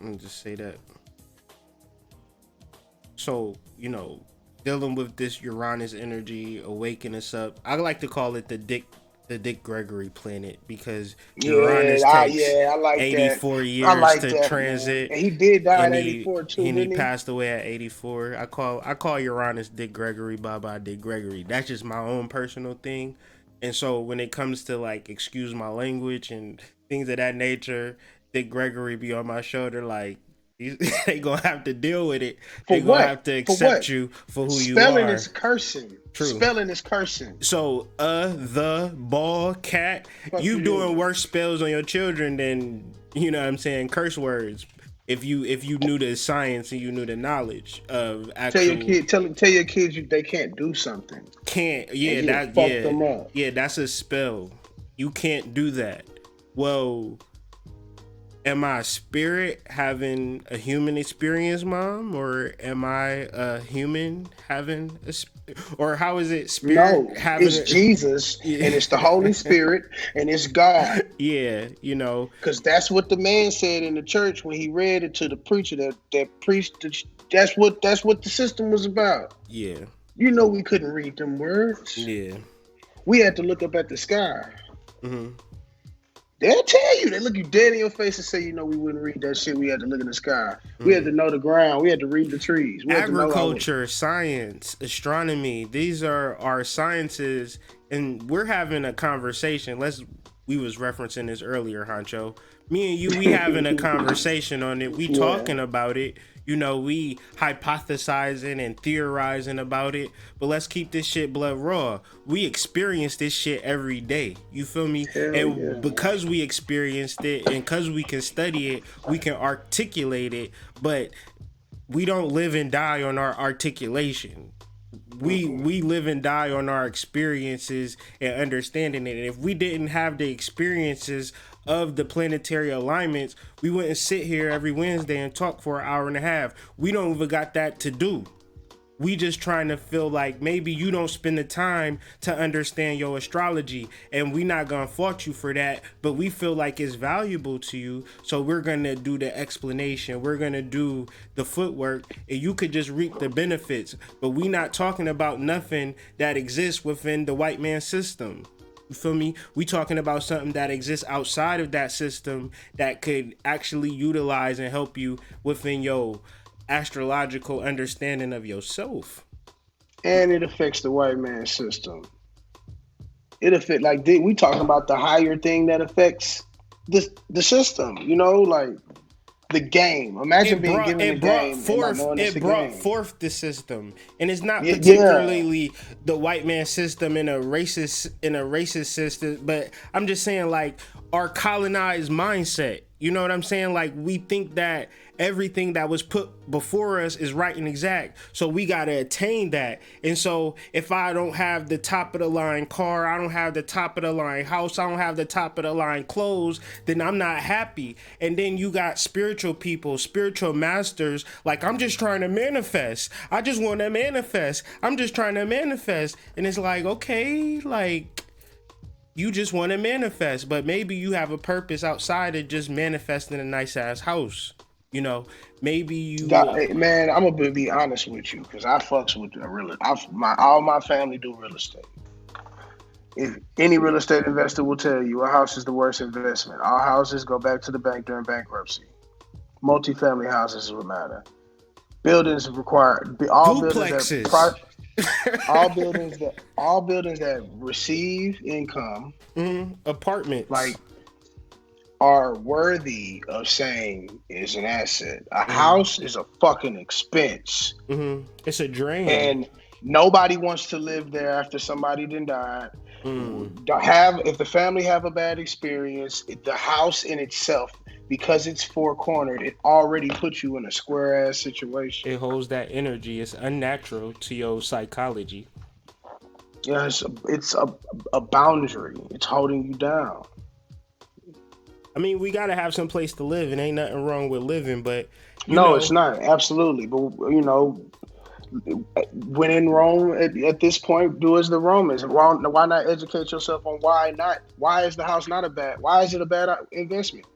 Let me just say that. So, you know, dealing with this Uranus energy, awaken us up. I like to call it the Dick Gregory planet, because Yeah, Uranus takes I like that. 84 I years like to that, man. transit, And he did die and at he 84 too, and he didn't he? passed away at 84. I call Uranus Dick Gregory, bye Dick Gregory. That's just my own personal thing. And so when it comes to, like, excuse my language and things of that nature, Dick Gregory be on my shoulder, like, they gonna have to deal with it. For They gonna what? have to For accept what? you for who you Spelling are. is cursing. True. Spelling is cursing. So, the ball cat, Fuck you you doing doing? worse spells on your children than, you know what I'm saying, curse words. If you knew the science and you knew the knowledge of actual Tell your kids they can't do something, can't, and yeah, you'll that, fuck yeah, them up. yeah, that's a spell. You can't do that. Well, am I a spirit having a human experience, mom, or am I a human having or how is it, spirit No, having it's a Jesus yeah. and it's the Holy Spirit and it's God. Yeah, you know, Because that's what the man said in the church when he read it to the preacher that preached. That's what the system was about. yeah, You know, we couldn't read them words. yeah. We had to look up at the sky. Hmm. They'll tell you. They look you dead in your face and say, you know, we wouldn't read that shit. We had to look in the sky. We had to know the ground. We had to read the trees. We had to know our. Agriculture, science, astronomy, these are our sciences, and we're having a conversation. We was referencing this earlier, Honcho. Me and you, we having a conversation on it. We Yeah. talking about it. You know, we hypothesizing and theorizing about it. But let's keep this shit blood raw. We experience this shit every day. You feel me? Hell yeah. And because we experienced it and because we can study it, we can articulate it. But we don't live and die on our articulation. We live and die on our experiences and understanding it. And if we didn't have the experiences of the planetary alignments, we wouldn't sit here every Wednesday and talk for an hour and a half. We don't even got that to do. We just trying to feel like maybe you don't spend the time to understand your astrology, and we not gonna fault you for that, but we feel like it's valuable to you, so we're gonna do the explanation, we're gonna do the footwork, and you could just reap the benefits. But we not talking about nothing that exists within the white man system. You feel me? We talking about something that exists outside of that system that could actually utilize and help you within your astrological understanding of yourself. And it affects the white man system. It affect like we talking about the higher thing that affects the system. You know, like the game. Imagine being given the game and not knowing it's the It brought game. forth the system, and it's not Yeah. particularly the white man system in a racist system, but I'm just saying like our colonized mindset. You know what I'm saying? Like we think that everything that was put before us is right and exact, so we got to attain that. And so if I don't have the top of the line car, I don't have the top of the line house, I don't have the top of the line clothes, then I'm not happy. And then you got spiritual people, spiritual masters, like I'm just trying to manifest, I just want to manifest, I'm just trying to manifest. And it's like, okay, like you just want to manifest, but maybe you have a purpose outside of just manifesting a nice ass house. You know, maybe you Man, I'm gonna be honest with you because I fucks with a real. All my family do real estate. If any real estate investor will tell you a house is the worst investment. All houses go back to the bank during bankruptcy. Multifamily houses is what matter. Buildings require all buildings duplexes. that all buildings that receive income Apartments. like are worthy of saying is an asset. A Mm-hmm. house is a fucking expense. It's a drain. And nobody wants to live there after somebody then died. Mm. Have if the family have a bad experience, the house in itself, because it's four cornered, it already puts you in a square ass situation. It holds that energy. It's unnatural to your psychology. Yeah, it's a boundary. It's holding you down. I mean, we gotta have some place to live, and ain't nothing wrong with living, but you No, it's know, not absolutely. But when in Rome, at this point, do as the Romans. Why not educate yourself on why not? Why is the house not a bad? Why is it a bad investment?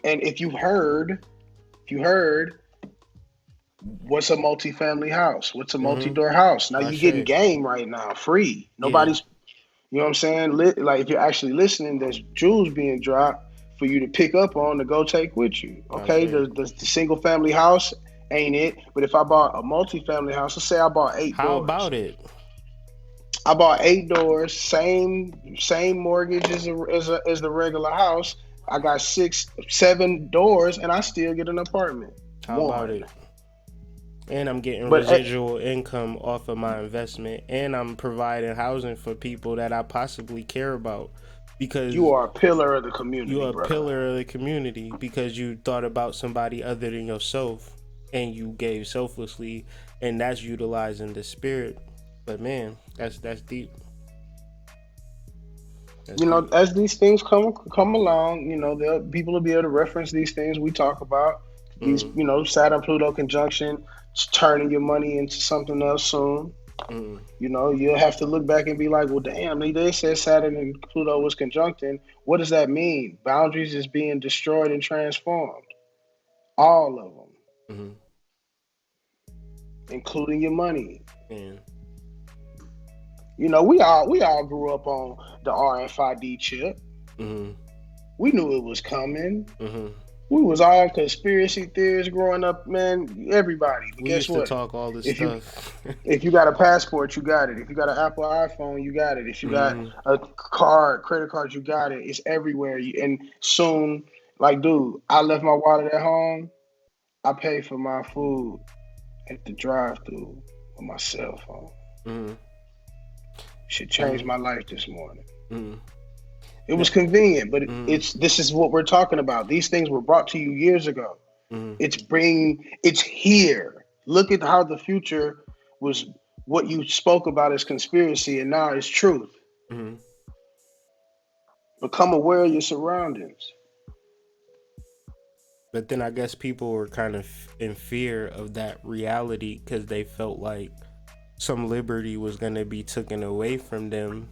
And if you heard, what's a multifamily house? What's a multi-door house? Now I you're getting say, game right now, free. yeah, Nobody's, you know what I'm saying? Like if you're actually listening, there's jewels being dropped for you to pick up on to go take with you. I Okay, say. the single family house ain't it, but if I bought a multi-family house, let's say I bought eight How doors. about it? I bought 8 doors, same mortgage as the regular house. I got 7 doors, and I still get an apartment. How about One, it? And I'm getting but residual income off of my investment, and I'm providing housing for people that I possibly care about, you because are a pillar of the you're community, a brother. pillar of the community, because you thought about somebody other than yourself, and you gave selflessly, and that's utilizing the spirit. But man, that's deep. That's deep. As these things come along, people will be able to reference these things we talk about. These, Mm, Saturn Pluto conjunction, turning your money into something else soon. mm. You'll have to look back and be like, well, damn, they said Saturn and Pluto was conjuncting. What does that mean? Boundaries is being destroyed and transformed. All of them, Mm-hmm. including your money. And We all grew up on the RFID chip. mm-hmm. We knew it was coming. Mm-hmm. We was all conspiracy theorists growing up, man. Everybody. But We guess used to what? talk all this If you stuff. if you got a passport, you got it. If you got an Apple iPhone, you got it. If you got Mm-hmm. a credit card, you got it. It's everywhere. And soon, like, dude, I left my wallet at home. I paid for my food at the drive-through with my cell phone. Mm-hmm. Shit changed Mm-hmm. my life this morning. Mm-hmm. It No. was convenient, but Mm-hmm. this is what we're talking about. These things were brought to you years ago. Mm-hmm. It's here. Look at how the future was what you spoke about as conspiracy, and now it's truth. Mm-hmm. Become aware of your surroundings. But then I guess people were kind of in fear of that reality, because they felt like some liberty was going to be taken away from them,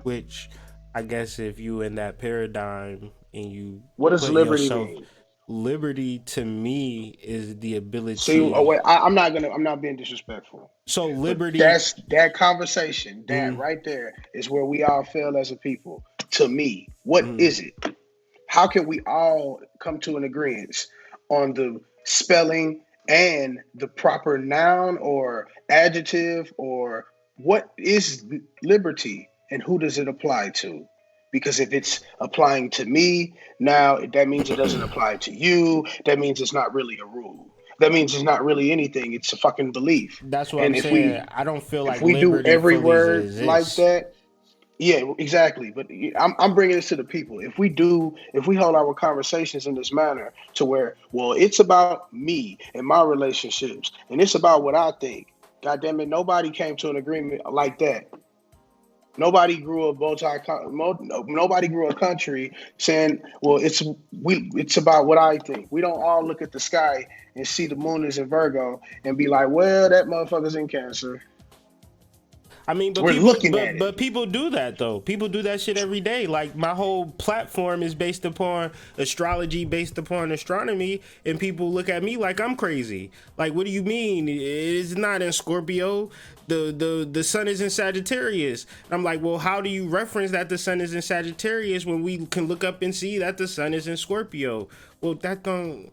which I guess if you in that paradigm and you What does put liberty yourself, mean? liberty to me is the See, oh ability. wait, I'm not being disrespectful, So but liberty, that's that conversation. That mm, right there is where we all fail as a people. To me, what mm, is it? How can we all come to an agreement on the spelling and the proper noun or adjective, or what is liberty and who does it apply to? Because if it's applying to me, now that means it doesn't apply to you. That means it's not really a rule. That means it's not really anything. It's a fucking belief. that's what I'm And saying. I don't feel if like we do liberty every fully word like exists. that, yeah, exactly. But I'm bringing this to the people. If we hold our conversations in this manner to where, well, it's about me and my relationships, and it's about what I think. God damn it, nobody came to an agreement like that. Nobody grew a nobody grew a country saying, well, it's about what I think. We don't all look at the sky and see the moon is in Virgo and be like, well, that motherfucker's in Cancer. I mean, We're looking at it. but people do that though. People do that shit every day. Like my whole platform is based upon astrology, based upon astronomy, and people look at me like I'm crazy. Like, what do you mean? It's not in Scorpio. The sun is in Sagittarius. And I'm like, well, how do you reference that the sun is in Sagittarius when we can look up and see that the sun is in Scorpio? Well, that don't.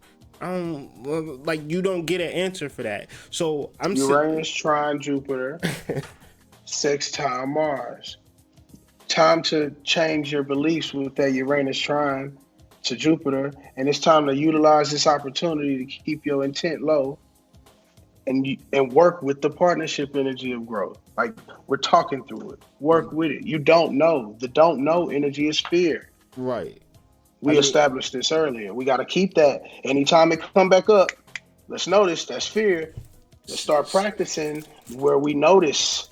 Like you don't get an answer for that. So I'm Uranus trine Jupiter, sextile Mars. Time to change your beliefs with that Uranus trine to Jupiter, and it's time to utilize this opportunity to keep your intent low and work with the partnership energy of growth. Like we're talking through it. Work with it. You don't know. The don't know energy is fear. right. I We mean, established this earlier. We got to keep that. Anytime it come back up, let's notice that's fear. Let's start practicing where we notice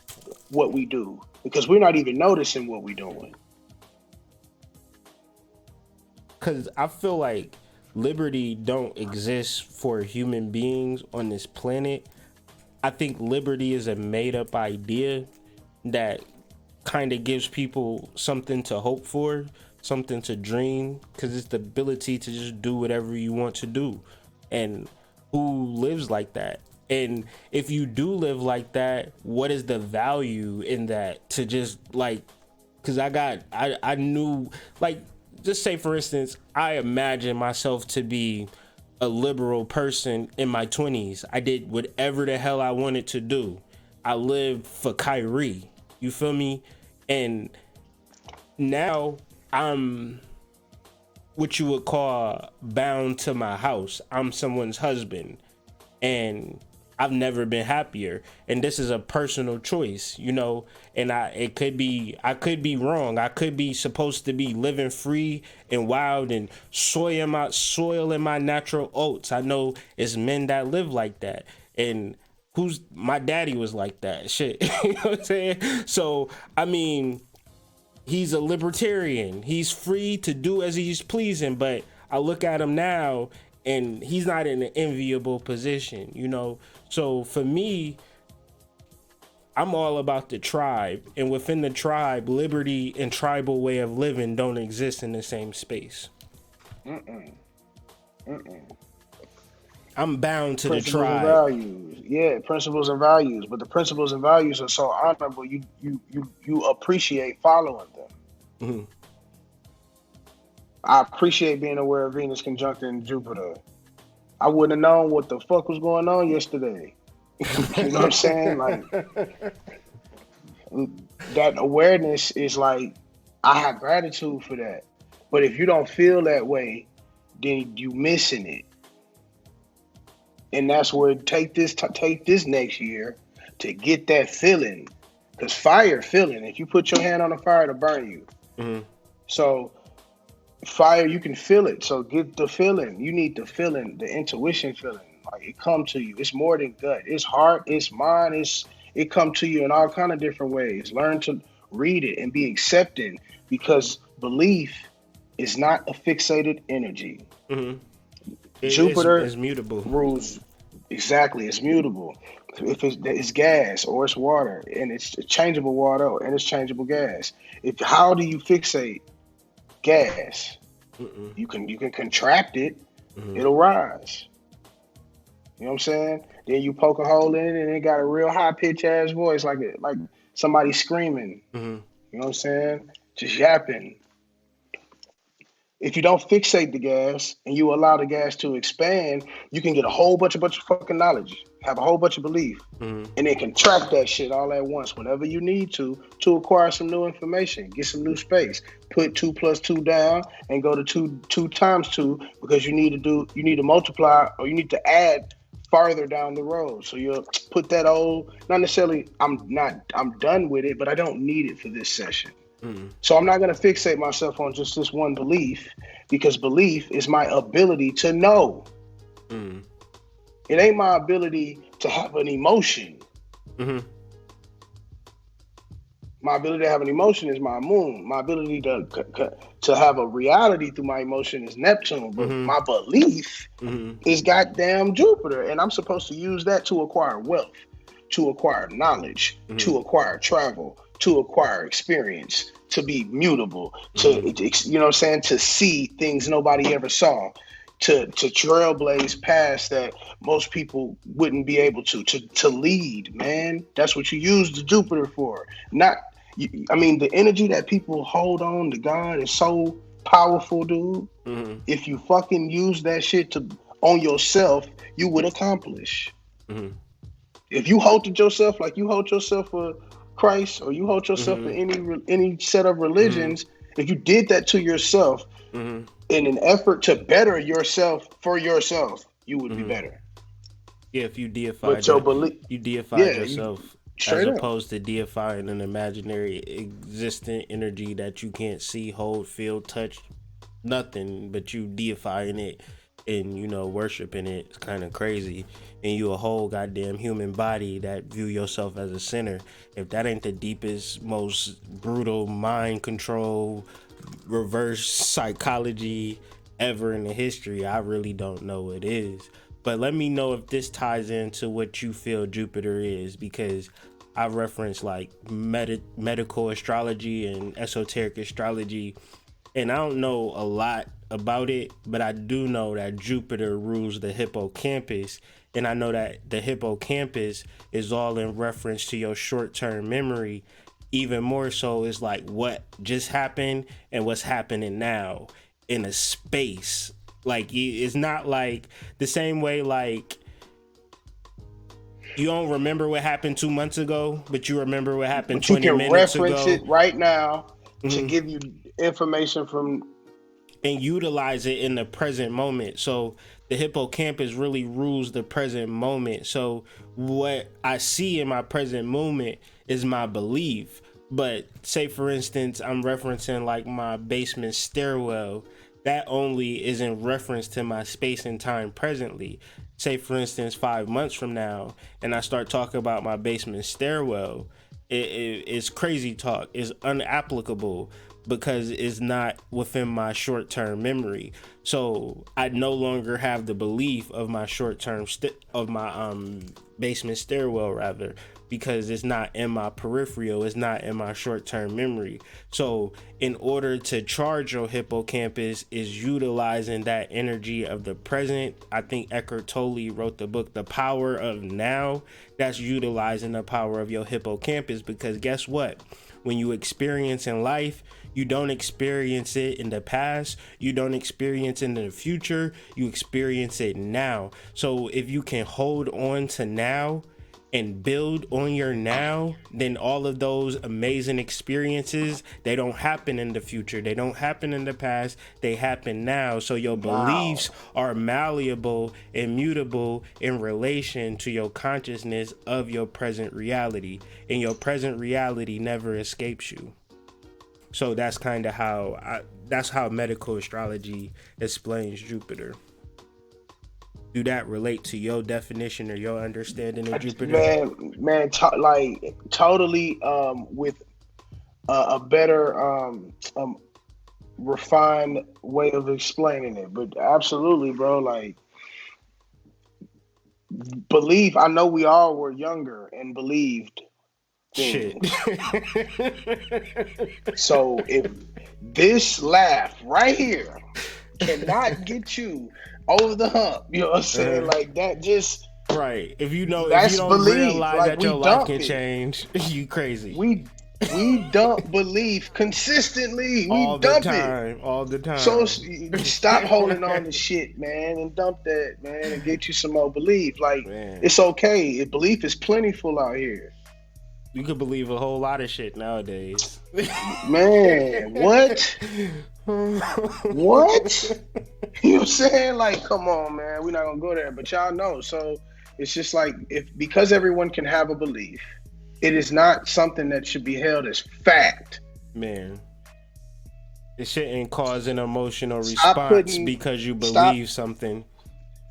what we do because we're not even noticing what we're doing. because I feel like liberty don't exist for human beings on this planet. I think liberty is a made up idea that kind of gives people something to hope for, something to dream, because it's the ability to just do whatever you want to do. And who lives like that? And if you do live like that, what is the value in that to just like, because I knew, like, just say for instance, I imagine myself to be a liberal person in my 20s. I did whatever the hell I wanted to do. I lived for Kyrie. You feel me? And now I'm what you would call bound to my house. I'm someone's husband. And I've never been happier. And this is a personal choice, you know. And I could be wrong. I could be supposed to be living free and wild and soiling my natural oats. I know it's men that live like that. And who's my daddy was like that. Shit. You know what I'm saying? So I mean, he's a libertarian. He's free to do as he's pleasing, but I look at him now and he's not in an enviable position, you know? So for me, I'm all about the tribe, and within the tribe, liberty and tribal way of living don't exist in the same space. Mm-mm. Mm-mm. I'm bound to the Principles and tribe. values. Yeah, principles and values. But the principles and values are so honorable. You appreciate following them. Mhm. I appreciate being aware of Venus conjunct in Jupiter. I wouldn't have known what the fuck was going on yesterday. You know what I'm saying? Like that awareness is like I have gratitude for that. But if you don't feel that way, then you missing it. And that's where take this next year to get that feeling. Because fire feeling. If you put your hand on the fire, it'll burn you. Mhm. So fire, you can feel it. So get the feeling. You need the feeling, the intuition feeling. Like it come to you. It's more than gut. It's heart. It's mind. It come to you in all kind of different ways. Learn to read it and be accepting because belief is not a fixated energy. Mhm. Jupiter It's mutable. rules exactly. It's mutable. if it's gas or it's water and it's changeable water and it's changeable gas. How do you fixate gas? Mm-mm. You can contract it, Mm-hmm. it'll rise. You know what I'm saying? Then you poke a hole in it and it got a real high pitch ass voice, like somebody screaming. Mm-hmm. You know what I'm saying? Just yapping. If you don't fixate the gas and you allow the gas to expand, you can get a whole bunch of fucking knowledge, have a whole bunch of belief, Mm-hmm. and then contract that shit all at once whenever you need to acquire some new information, get some new space, put 2 + 2 down and go to two times 2 because you need to multiply or you need to add farther down the road. So you'll put that old, not necessarily I'm done with it, but I don't need it for this session. Mm-hmm. So I'm not going to fixate myself on just this one belief because belief is my ability to know. Mm-hmm. It ain't my ability to have an emotion. Mm-hmm. My ability to have an emotion is my moon. My ability to have a reality through my emotion is Neptune. But Mm-hmm. my belief Mm-hmm. is goddamn Jupiter. And I'm supposed to use that to acquire wealth, to acquire knowledge, Mm-hmm. to acquire travel, to acquire experience, to be mutable, Mm-hmm. to, you know what I'm saying, to see things nobody ever saw, to trailblaze paths that most people wouldn't be able to lead, man. That's what you use the Jupiter for. Not, I mean, the energy that people hold on to God is so powerful, dude. Mm-hmm. If you fucking use that shit to on yourself, you would accomplish. Mm-hmm. If you hold to yourself like you hold yourself for Christ or you hold yourself for any set of Mm-hmm. religions, if you did that to yourself Mm-hmm. in an effort to better yourself for yourself, you would be Mm-hmm. better. Yeah, if you But your belief, you deified yeah, you yourself as straight up. opposed to deifying an imaginary existent energy that you can't see, hold, feel, touch, nothing, but you deifying it and worshiping it. It's kind of crazy. And you a whole goddamn human body that view yourself as a sinner. If that ain't the deepest, most brutal mind control, reverse psychology ever in the history, I really don't know what it is. But let me know if this ties into what you feel Jupiter is, because I reference like medical astrology and esoteric astrology, and I don't know a lot about it, but I do know that Jupiter rules the hippocampus, and I know that the hippocampus is all in reference to your short-term memory. Even more so is like what just happened and what's happening now in a space. Like it's not like the same way like you don't remember what happened 2 months ago, but you remember what happened But you 20 can minutes reference ago. it right now to Mm-hmm. give you information from. And utilize it in the present moment. So the hippocampus really rules the present moment. So what I see in my present moment is my belief. But say for instance, I'm referencing like my basement stairwell. That only is in reference to my space and time presently. Say for instance, 5 months from now, and I start talking about my basement stairwell, it's crazy talk. It's unapplicable because it's not within my short-term memory. So I no longer have the belief of my short-term of my basement stairwell rather, because it's not in my peripheral, it's not in my short-term memory. So in order to charge your hippocampus is utilizing that energy of the present. I think Eckhart Tolle wrote the book The Power of Now. That's utilizing the power of your hippocampus, because guess what? When you experience in life, you don't experience it in the past, you don't experience it in the future, you experience it now. So if you can hold on to now and build on your now, then all of those amazing experiences, they don't happen in the future, they don't happen in the past, they happen now. So your Now, beliefs are malleable and mutable in relation to your consciousness of your present reality, and your present reality never escapes you. So that's kind of how that's how medical astrology explains Jupiter. Do that relate to your definition or your understanding of Jupiter? man, like totally with a better refined way of explaining it. But absolutely, bro, like belief. I know we all were younger and believed Shit. things. So if this laugh right here cannot get you over the hump, you know what I'm saying? Like that just Right. If you that's don't belief. realize Like that we your life dump can it. change, you crazy. We dump belief consistently. We All the dump it. time. All the So time. stop holding on to shit, man, and dump that, man, and get you some more belief. Like Man. it's okay. Belief is plentiful out here. You could believe a whole lot of shit nowadays. Man, what? What? You know what I'm saying? Like, come on, man. We're not gonna go there. But y'all know. So it's just like if because everyone can have a belief, it is not something that should be held as fact. Man. It shouldn't cause an emotional Stop response putting because you stop believe something.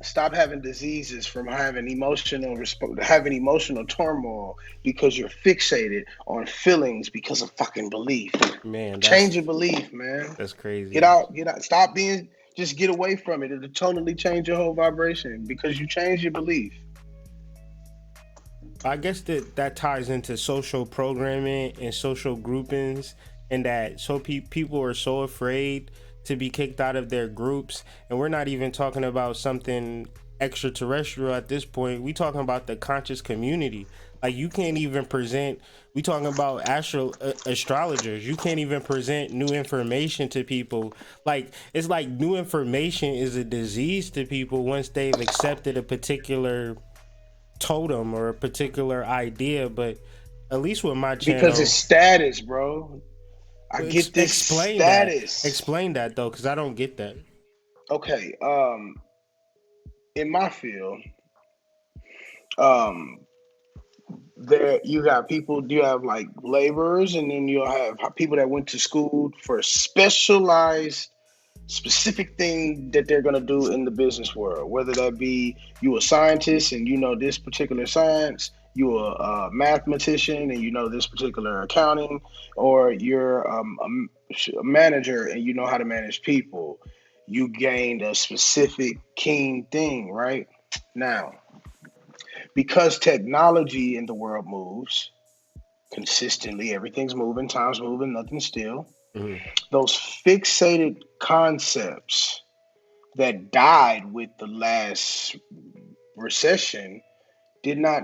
stop having diseases from having emotional turmoil because you're fixated on feelings because of fucking belief. Man, Change your belief, man. that's Get crazy. out, get out. Stop being. Just get away from it. It'll totally change your whole vibration because you change your belief. I guess that ties into social programming and social groupings, and that people are so afraid to be kicked out of their groups. And we're not even talking about something extraterrestrial at this point. We talking about the conscious community. Like you can't even present. We talking about astrologers. You can't even present new information to people. Like it's like new information is a disease to people once they've accepted a particular totem or a particular idea. But at least with my Because it's channel, status, bro. I get this status. explain that though, because I don't get that. Okay. In my field, um, there you got people. You have like laborers, and then you'll have people that went to school for specialized specific thing that they're going to do in the business world, whether that be you a scientist and you know this particular science, you a mathematician and you know this particular accounting, or you're a manager and you know how to manage people. You gained a specific keen thing, right? Now, because technology in the world moves consistently, everything's moving, time's moving, nothing's still. Mm-hmm. Those fixated concepts that died with the last recession did not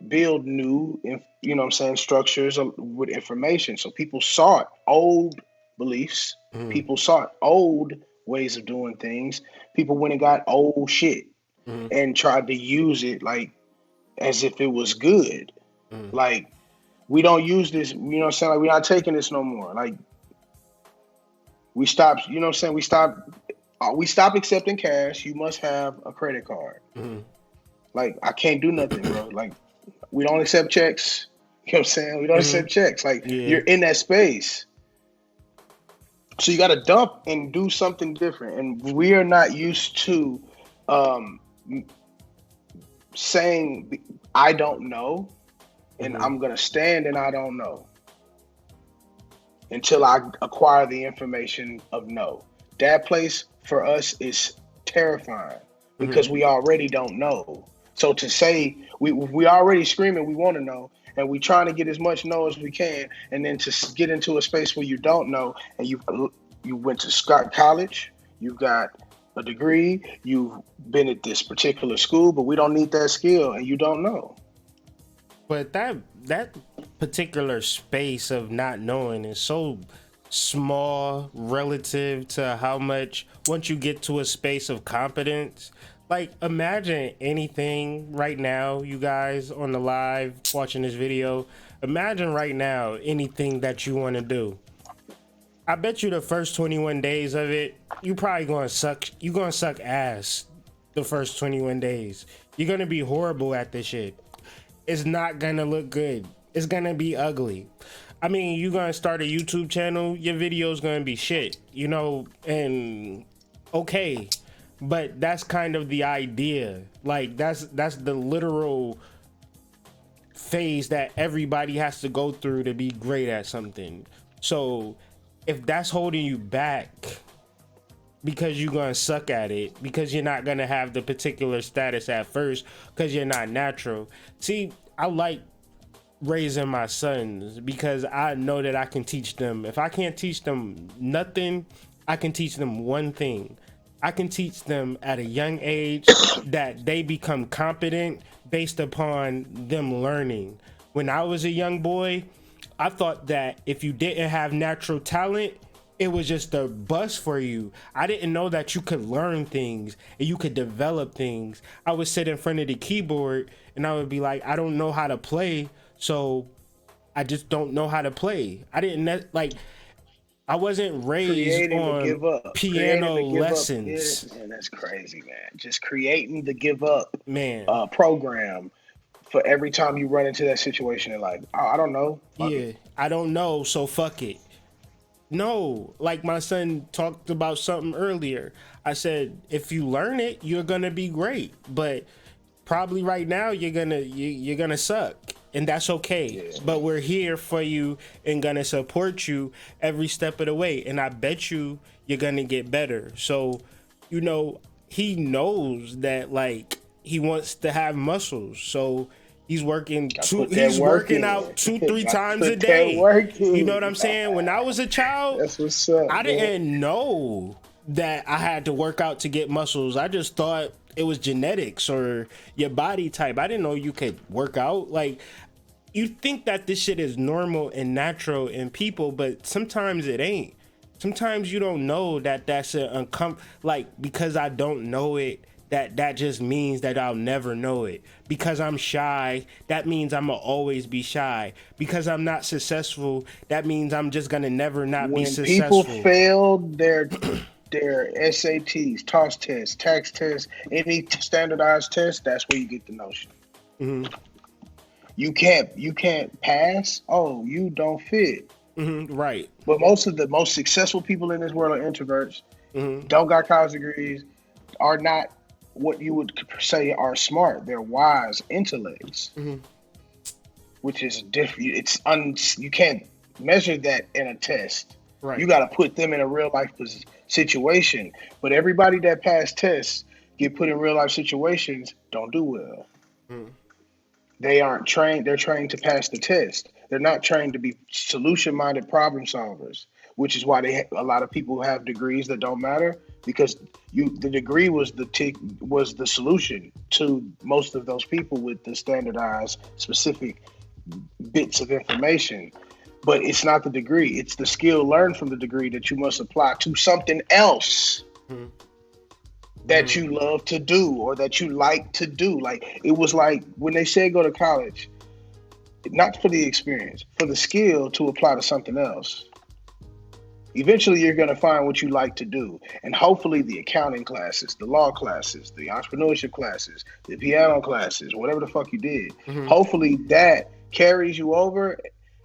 build new, you know what I'm saying, structures with information. So people sought old beliefs, Mm-hmm. people sought old ways of doing things. People went and got old shit Mm-hmm. and tried to use it like as if it was good. Mm-hmm. Like we don't use this, you know what I'm saying? Like we're not taking this no more. Like we stopped, you know what I'm saying? We stopped accepting cash. You must have a credit card. Mm-hmm. Like I can't do nothing, bro. Like we don't accept checks. You know what I'm saying? We don't accept checks. Like Yeah. you're in that space. So you gotta dump and do something different. And we are not used to um saying I don't know and Mm-hmm. I'm gonna stand and I don't know until I acquire the information of no. That place for us is terrifying Mm-hmm. because we already don't know. So to say we already screaming we want to know, and we trying to get as much know as we can, and then to get into a space where you don't know, and you went to college, you've got a degree, you've been at this particular school, but we don't need that skill, and you don't know. But that particular space of not knowing is so small relative to how much once you get to a space of competence. Like imagine anything right now, you guys on the live watching this video. Imagine right now anything that you want to do. I bet you the first 21 days of it, you probably gonna suck. You gonna suck ass the first 21 days. You're gonna be horrible at this shit. It's not gonna look good. It's gonna be ugly. I mean, you're gonna start a YouTube channel, your video's gonna be shit, you know, and okay. But that's kind of the idea. Like that's the literal phase that everybody has to go through to be great at something. So if that's holding you back, because you're gonna suck at it, because you're not gonna have the particular status at first, because you're not natural. See, I like raising my sons because I know that I can teach them. If I can't teach them nothing, I can teach them one thing. I can teach them at a young age that they become competent based upon them learning. When I was a young boy, I thought that if you didn't have natural talent, it was just a bus for you. I didn't know that you could learn things and you could develop things. I would sit in front of the keyboard and I would be like, I don't know how to play, so I just don't know how to play. I didn't like. I wasn't raised Creating the on give up. piano Creating the give lessons. up. Yeah, man, that's crazy, man. Just creating the give up Man, program for every time you run into that situation in life. I don't know. Fuck yeah, it. I don't know, so fuck it. No, like my son talked about something earlier. I said, if you learn it, you're gonna be great. But probably right now you're gonna suck, and that's okay. Yeah. But we're here for you and gonna support you every step of the way. And I bet you're gonna get better. So, you know, he knows that like he wants to have muscles. So he's working he's working out 2-3 times a day. You know what I'm saying? When I was a child, That's what's up. I Man. didn't know that I had to work out to get muscles. I just thought it was genetics or your body type. I didn't know you could work out. Like, you think that this shit is normal and natural in people, but sometimes it ain't. Sometimes you don't know that that's an like, because I don't know it, that just means that I'll never know it. Because I'm shy, that means I'm gonna always be shy. Because I'm not successful, that means I'm just gonna never not be successful. When people failed their SATs, TOS tests, tax tests, any standardized test, that's where you get the notion. Mm-hmm. You can't pass. Oh, you don't fit. Mm-hmm. Right. But most of the most successful people in this world are introverts. Mm-hmm. Don't got college degrees. Are not what you would say are smart. They're wise intellects, Mm-hmm. which is different. You can't measure that in a test. Right. You got to put them in a real life situation. But everybody that passed tests get put in real life situations don't do well. Mm-hmm. They aren't trained. They're trained to pass the test. They're not trained to be solution-minded problem solvers, which is why a lot of people have degrees that don't matter, because the degree was the solution to most of those people with the standardized specific bits of information. But it's not the degree. It's the skill learned from the degree that you must apply to something else. Mm-hmm. That you love to do or that you like to do. Like, it was like when they said go to college, not for the experience, for the skill to apply to something else. Eventually, you're going to find what you like to do. And hopefully the accounting classes, the law classes, the entrepreneurship classes, the piano classes, whatever the fuck you did, hopefully that carries you over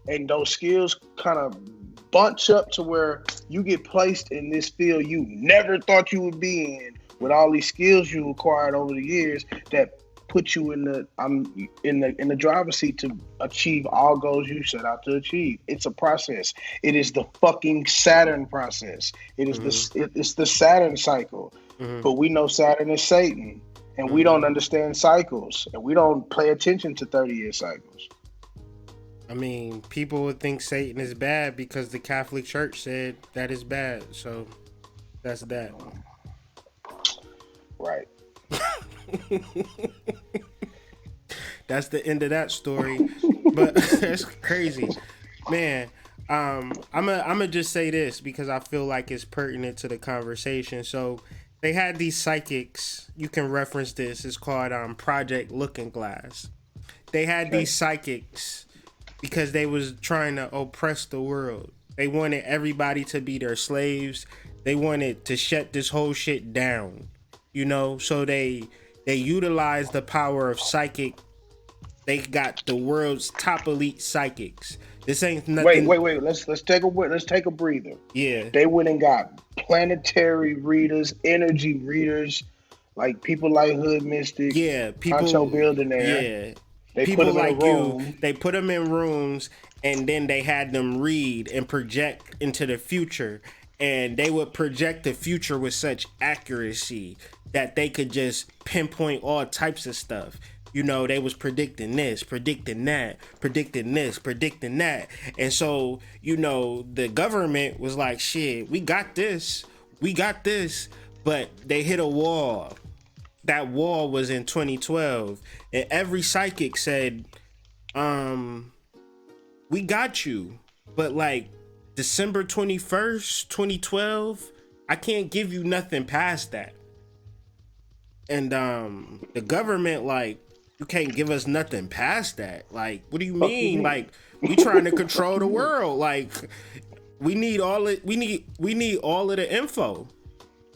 and those skills kind of bunch up to where you get placed in this field you never thought you would be in, with all these skills you acquired over the years that put you in the driver's seat to achieve all goals you set out to achieve. It's a process. It is the fucking Saturn process. It is it's the Saturn cycle. But we know Saturn is Satan, and we don't understand cycles, and we don't pay attention to 30-year cycles. I mean, people would think Satan is bad because the Catholic Church said that is bad. So that's that. Right. That's the end of that story. But it's crazy, man. I'm gonna just say this because I feel like it's pertinent to the conversation. So they had these psychics. You can reference this. It's called Project Looking Glass. They had these psychics because they was trying to oppress the world. They wanted everybody to be their slaves. They wanted to shut this whole shit down. You know, so they utilized the power of psychic. They got the world's top elite psychics. This ain't nothing. Wait. Let's take a breather. Yeah. They went and got planetary readers, energy readers, like people like Hood Mystic. Yeah, people. Honcho Buildinair. Yeah. They people put them like in a room. you. They put them in rooms, and then they had them read and project into the future. and they would project the future with such accuracy that they could just pinpoint all types of stuff. You know, they was predicting this, predicting that, predicting this, predicting that. And so, you know, the government was like, shit, we got this. We got this. But they hit a wall. That wall was in 2012. And every psychic said, we got you. But like December 21st, 2012, I can't give you nothing past that. And the government, like, you can't give us nothing past that. Like, what do you mean? Like, we trying to control the world. Like, we need all it. We need all of the info.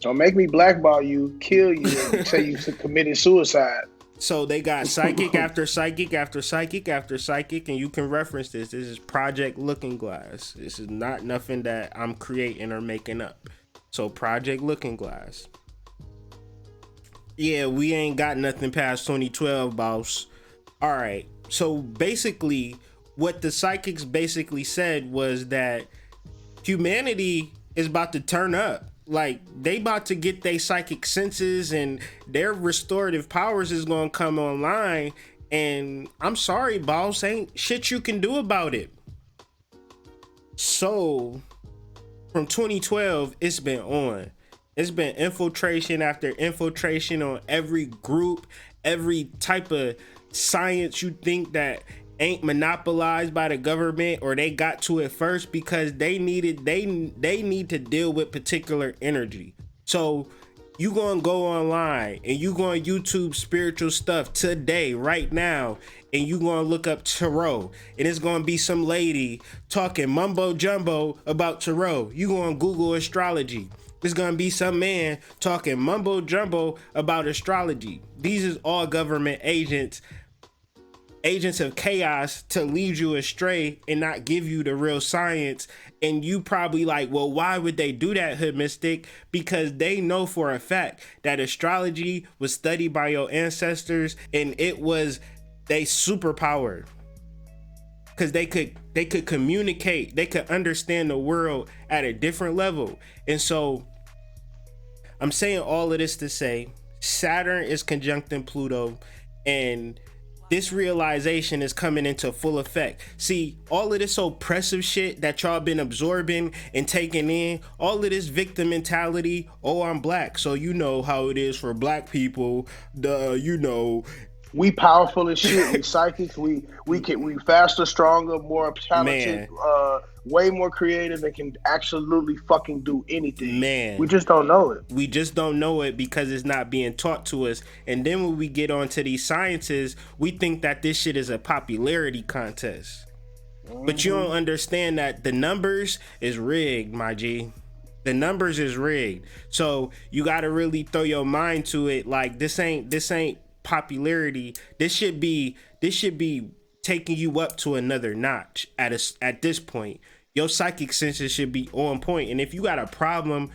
Don't make me blackball you, kill you, and say you committed suicide. So they got psychic after psychic after psychic after psychic, and you can reference this. This is Project Looking Glass. This is not nothing that I'm creating or making up. So Project Looking Glass. Yeah, we ain't got nothing past 2012, boss. All right. So basically, what the psychics basically said was that humanity is about to turn up. Like, they about to get their psychic senses and their restorative powers is going to come online. And I'm sorry, boss, ain't shit you can do about it. So from 2012, it's been on. It's been infiltration after infiltration on every group, every type of science you think that ain't monopolized by the government, or they got to it first because they need to deal with particular energy. So you gonna go online and you gonna YouTube spiritual stuff today, right now, and you gonna look up tarot, and it's gonna be some lady talking mumbo jumbo about tarot. You gonna Google astrology. There's gonna be some man talking mumbo jumbo about astrology. These is all government agents of chaos to lead you astray and not give you the real science. And you probably like, well, why would they do that, Hood Mystic? Because they know for a fact that astrology was studied by your ancestors, and it was they superpower. Because they could communicate, they could understand the world at a different level. And so I'm saying all of this to say Saturn is conjuncting Pluto, and this realization is coming into full effect. See, all of this oppressive shit that y'all been absorbing and taking in, all of this victim mentality, oh, I'm black, so you know how it is for black people, we powerful as shit. We psychics. We faster, stronger, more talented, way more creative, and can absolutely fucking do anything. Man, we just don't know it. We just don't know it because it's not being taught to us. And then when we get onto these sciences, we think that this shit is a popularity contest. Mm-hmm. But you don't understand that the numbers is rigged, my G. The numbers is rigged. So you got to really throw your mind to it. Like, this ain't popularity. This should be taking you up to another notch at this point. Your psychic senses should be on point. And if you got a problem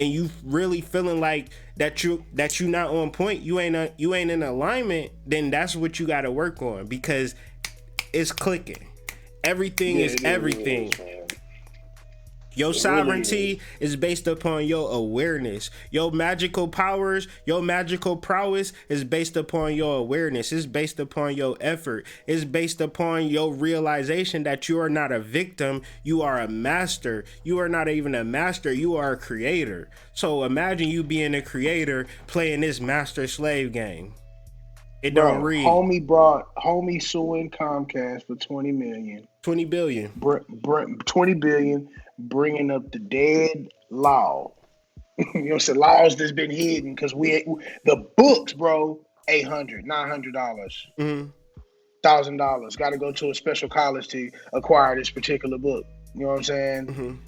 and you really feeling like that you not on point, you ain't in alignment, then that's what you got to work on, because it's clicking. Everything is everything. Your sovereignty is based upon your awareness. Your magical powers, your magical prowess is based upon your awareness. It's based upon your effort. It's based upon your realization that you are not a victim. You are a master. You are not even a master. You are a creator. So imagine you being a creator playing this master-slave game. It don't read. Homie suing Comcast for $20 million. 20 billion. 20 billion, bringing up the dead law. You know what I'm saying? Laws that's been hidden because the books, bro, $800, $900, $1,000. Got to go to a special college to acquire this particular book. You know what I'm saying?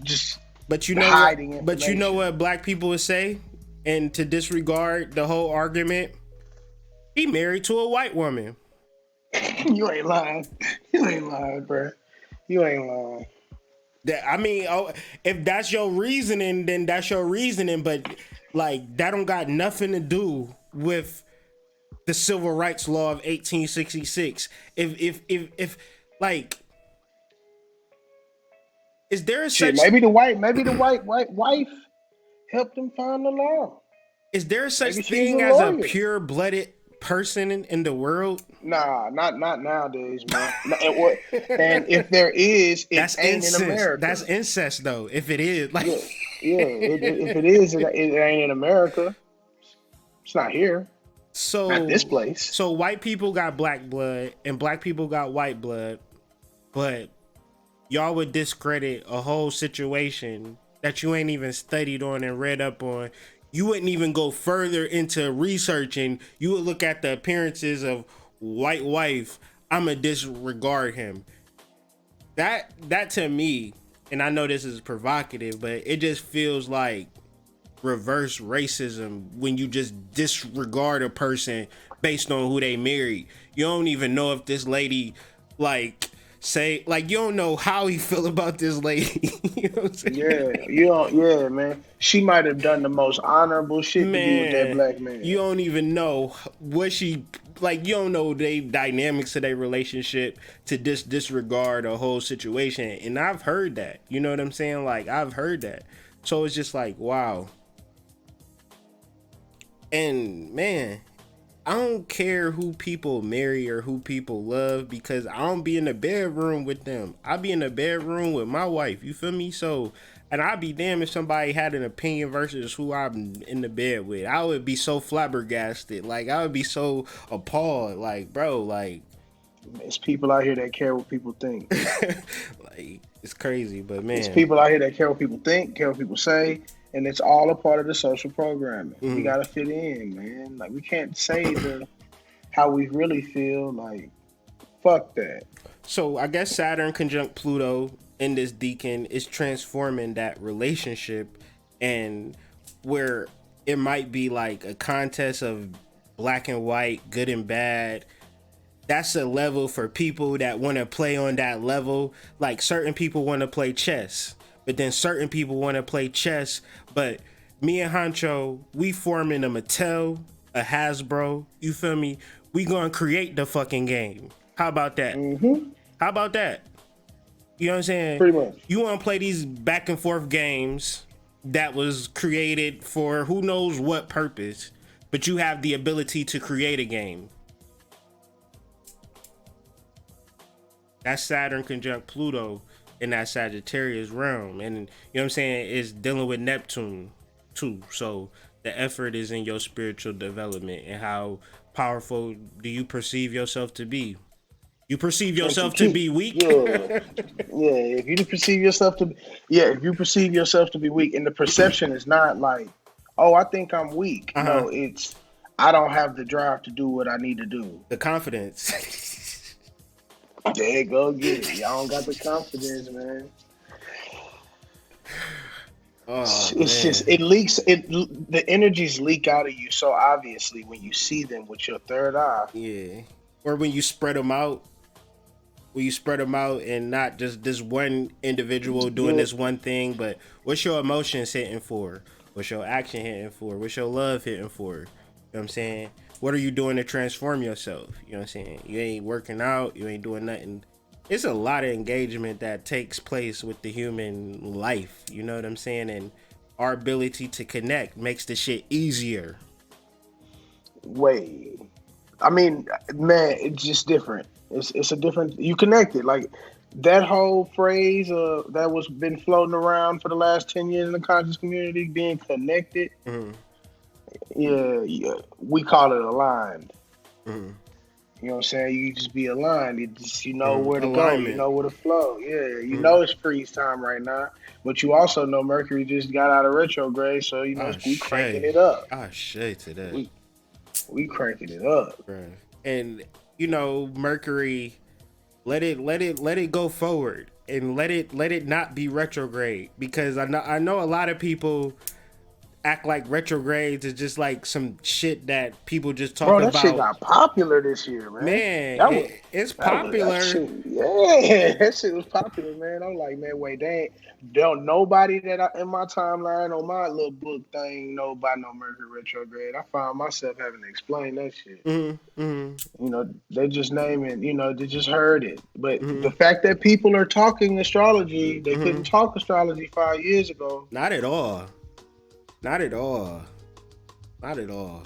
Just but you know what black people would say, and to disregard the whole argument, he married to a white woman. You ain't lying. You ain't lying, bro. You ain't lying. I mean, if that's your reasoning, then that's your reasoning. But like, that don't got nothing to do with the Civil Rights Law of 1866. If like, Is there a Shit, such maybe the white wife helped him find the law. is there such Maybe she's a thing as a lawyer. pure blooded person in the world? Nah, not nowadays, man. And if there is, it That's ain't in incest. That's America. incest though. If it is like Yeah, yeah. If it is, it ain't in America. It's not here. Not this so place. so white people got black blood and black people got white blood, but y'all would discredit a whole situation that you ain't even studied on and read up on. You wouldn't even go further into researching. You would look at the appearances of white wife. I'ma disregard him. That to me, and I know this is provocative, but it just feels like reverse racism when you just disregard a person based on who they married. You don't even know if this lady like say like you don't know how he feel about this lady. You know what I'm saying? Yeah, you don't. Yeah, man. She might have done the most honorable shit to be with that Man, black you man. don't even know what she like. You don't know they dynamics of their relationship to disregard a whole situation. And I've heard that. You know what I'm saying? Like I've heard that. So it's just like wow. And man, I don't care who people marry or who people love because I don't be in the bedroom with them. I be in the bedroom with my wife. You feel me? So, and I'd be damned if somebody had an opinion versus who I'm in the bed with. I would be so flabbergasted. Like, I would be so appalled. Like, bro, like, It's people out here that care what people think. like it's crazy. But It's man, people out here that care what people think, care what people say, and it's all a part of the social programming. We mhm. gotta fit in, man. Like we can't say how we really feel. Like fuck that. So I guess Saturn conjunct Pluto in this deacon is transforming that relationship, and where it might be like a contest of black and white, good and bad. That's a level for people that want to play on that level. Like certain people want to play chess, but then certain people want to play chess. But me and Honcho, we forming a Mattel, a Hasbro. You feel me? We gonna create the fucking game. How about that? Mm-hmm. How about that? You know what I'm saying? Pretty much. You want to play these back and forth games that was created for who knows what purpose, but you have the ability to create a game. That's Saturn conjunct Pluto in that Sagittarius realm. And you know what I'm saying? It's dealing with Neptune too. So the effort is in your spiritual development and how powerful do you perceive yourself to be? You perceive And to yourself to keep, be weak? yeah, yeah. If you perceive yourself to be weak, and the perception is not like, oh, I think I'm weak. Uh-huh. No, it's I don't have the drive to do what I need to do. The confidence. There you go again. Y'all don't got the confidence, man. Oh It's just man. it leaks. The energies leak out of you so obviously when you see them with your third eye. Yeah. Or when you spread them out, and not just this one individual doing Yeah, this one thing, but what's your emotions hitting for? What's your action hitting for? What's your love hitting for? You know what I'm saying? What are you doing to transform yourself? You know what I'm saying? You ain't working out, you ain't doing nothing. It's a lot of engagement that takes place with the human life. You know what I'm saying? And our ability to connect makes the shit easier. way. I mean, man, it's just different. It's a different. You connected like that whole phrase that was been floating around for the last 10 years in the conscious community, being connected. Mm-hmm. Yeah, yeah, we call it aligned. Mm-hmm. You know what I'm saying? You just be aligned. You know Mm-hmm. where to go. You Alignment. know where to flow. Yeah, you Mm-hmm. know it's freeze time right now. But you also know Mercury just got out of retrograde, so you know Ah, we cranking shay. it up. Ah, shay to that. We we cranking it up. Bruh. And you know, Mercury, let it go forward and let it not be retrograde because I know a lot of people act like retrogrades is just like some shit that people just talk Bro, that shit about. got popular this year, man. Man, That was it's that popular. shit. Yeah, that shit was popular, man. I'm like, man, wait, they ain't don't nobody that in my timeline on my little book thing know about no Mercury retrograde. I found myself having to explain that shit. Mm-hmm, mm-hmm, They just name it. They just heard it. But mm-hmm, the fact that people are talking astrology, they couldn't mm-hmm. talk astrology 5 years ago. Not at all. Not at all. Not at all.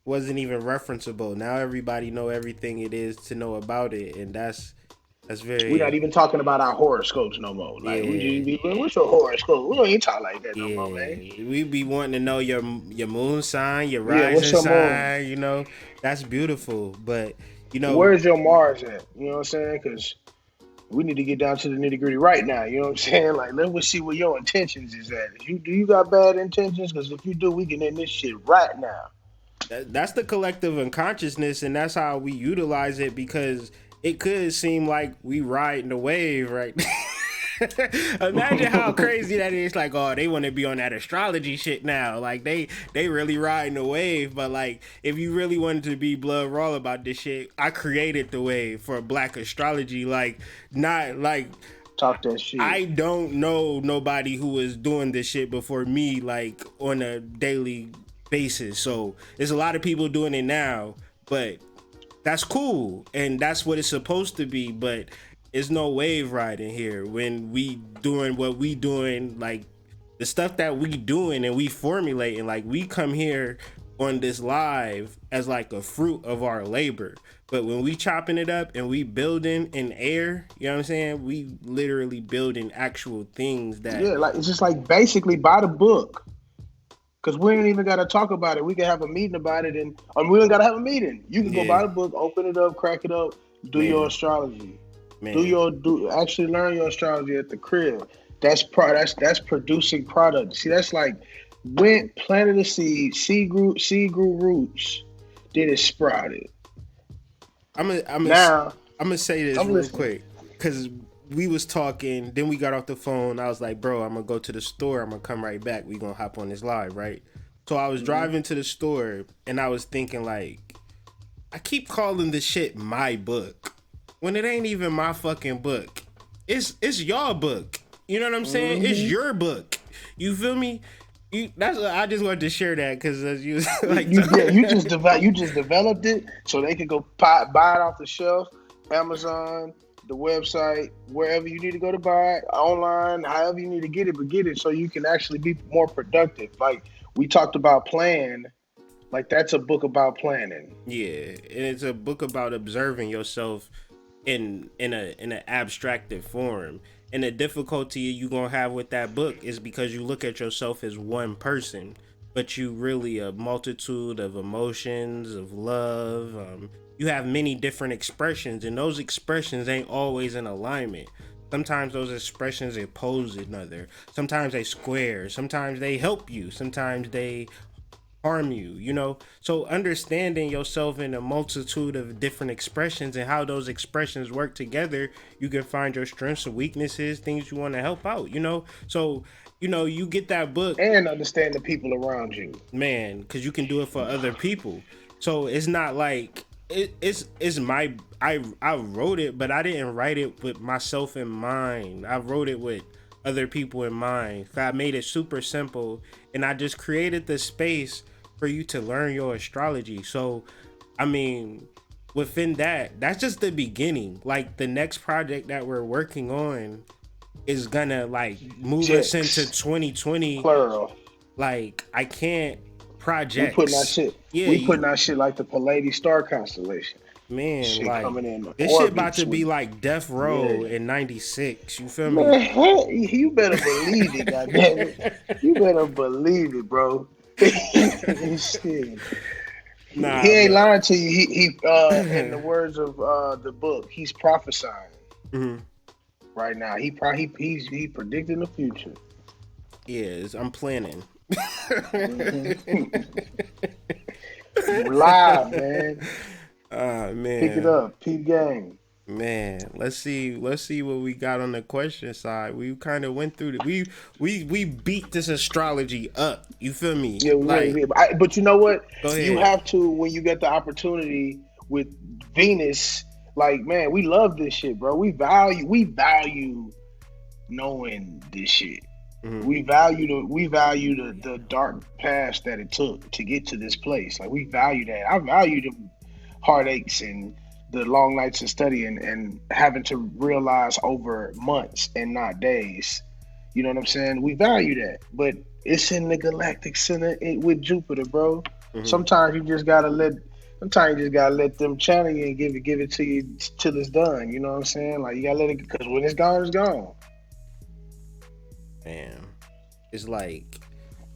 Wasn't even referenceable. Now everybody know everything it is to know about it, and that's We're not very even talking about our horoscopes no more. Like we yeah. just be, what's your horoscope? We don't even talk like that no more, man. Yeah, we be wanting to know your moon sign, your Yeah, what's rising your moon? sign. That's beautiful. But Where's your Mars at? You know what I'm saying? Because we need to get down to the nitty gritty right now. You know what I'm saying? Like, let's see what your intentions is at. Do you got bad intentions? Because if you do, we can end this shit right now. that's the collective unconsciousness, and that's how we utilize it because it could seem like we riding the wave, right? Imagine how crazy that is. Like, oh, they want to be on that astrology shit now. Like, they really riding the wave. But like, if you really wanted to be blood raw about this shit, I created the wave for Black astrology. Like, not like Talk that shit. I don't know nobody who was doing this shit before me, like on a daily basis. So there's a lot of people doing it now, but that's cool and that's what it's supposed to be. But there's no wave riding here when we doing what we doing, like the stuff that we doing and we formulating. Like we come here on this live as like a fruit of our labor. But when we chopping it up and we building in air, you know what I'm saying? We literally building actual things that like it's just like basically buy the book. Cause we ain't even gotta talk about it. We can have a meeting about it, and we don't gotta have a meeting. You can go buy the book, open it up, crack it up, do your astrology. Actually learn your astrology at the crib. That's producing product. See, that's like planted a seed grew roots, then it sprouted. I'm gonna say this real quick because we was talking, then we got off the phone. I was like, bro, I'm gonna go to the store. I'm gonna come right back. We gonna hop on this live, right? So I was driving to the store and I was thinking like, I keep calling this shit my book when it ain't even my fucking book. It's y'all book. You know what I'm saying? It's your book. You feel me? I just wanted to share that because you like you just developed it so they could go buy it off the shelf, Amazon, the website, wherever you need to go to buy it, online, however you need to get it, but get it so you can actually be more productive. Like we talked about plan, like that's a book about planning. Yeah, and it's a book about observing yourself in an abstracted form. And the difficulty you gonna have with that book is because you look at yourself as one person, but you really a multitude of emotions, of love. You have many different expressions, and those expressions ain't always in alignment. Sometimes those expressions oppose another. Sometimes they square. Sometimes they help you. Sometimes they harm you. So understanding yourself in a multitude of different expressions and how those expressions work together, you can find your strengths and weaknesses, things you want to help out. So you get that book and understand the people around you, man, because you can do it for other people. So it's not like it's my I wrote it, but I didn't write it with myself in mind. I wrote it with other people in mind. I made it super simple and I just created the space for you to learn your astrology. So I mean, within that's just the beginning. Like the next project that we're working on is gonna like move us into 2020. Plural. Like I can't projects. We putting our shit like the Pallades star constellation. Man, shit like coming in this shit about to be like Death Row in '96. You feel me? Man, you better believe it, goddammit. You better believe it, bro. Nah, he ain't lying to you. He in the words of the book, he's prophesying right now. He's predicting the future. Yes, I'm planning. Live, man. Man. Pick it up. Peep game. Man, let's see what we got on the question side. We kind of went through we beat this astrology up. You feel me? Yeah, we really Like, did. But you know what? go You ahead. have to when you get the opportunity with Venus. Like, man, we love this shit, bro. We value knowing this shit. Hmm. We value the dark past that it took to get to this place. Like, we value that. I value the heartaches and the long nights of studying and having to realize over months and not days. You know what I'm saying? We value that, but it's in the galactic center with Jupiter, bro. Hmm. Sometimes you just gotta let. Sometimes you just gotta let them channel you and give it to you till it's done. You know what I'm saying? Like, you gotta let it, because when it's gone, it's gone. Man, it's like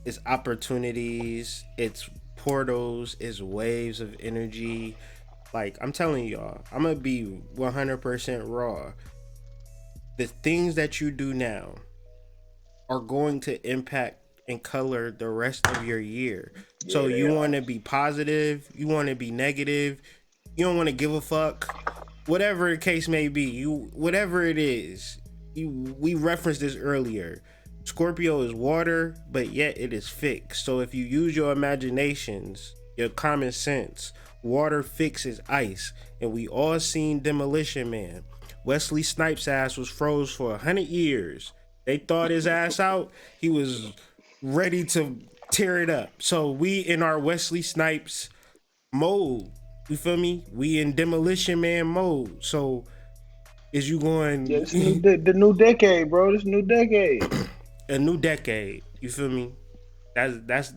it's opportunities, it's portals, it's waves of energy. Like, I'm telling y'all, I'm gonna be 100% raw. The things that you do now are going to impact and color the rest of your year. So Yeah, they you are. want to be positive, you want to be negative, you don't want to give a fuck, whatever the case may be. You whatever it is. We referenced this earlier. Scorpio is water, but yet it is fixed. So if you use your imaginations, your common sense, water fixes ice. And we all seen Demolition Man. Wesley Snipes' ass was froze for 100 years. They thawed his ass out. He was ready to tear it up. So we in our Wesley Snipes mode. You feel me? We in Demolition Man mode. So is you Yeah, going it's the new decade, bro. This new decade. a new decade? You feel me? That's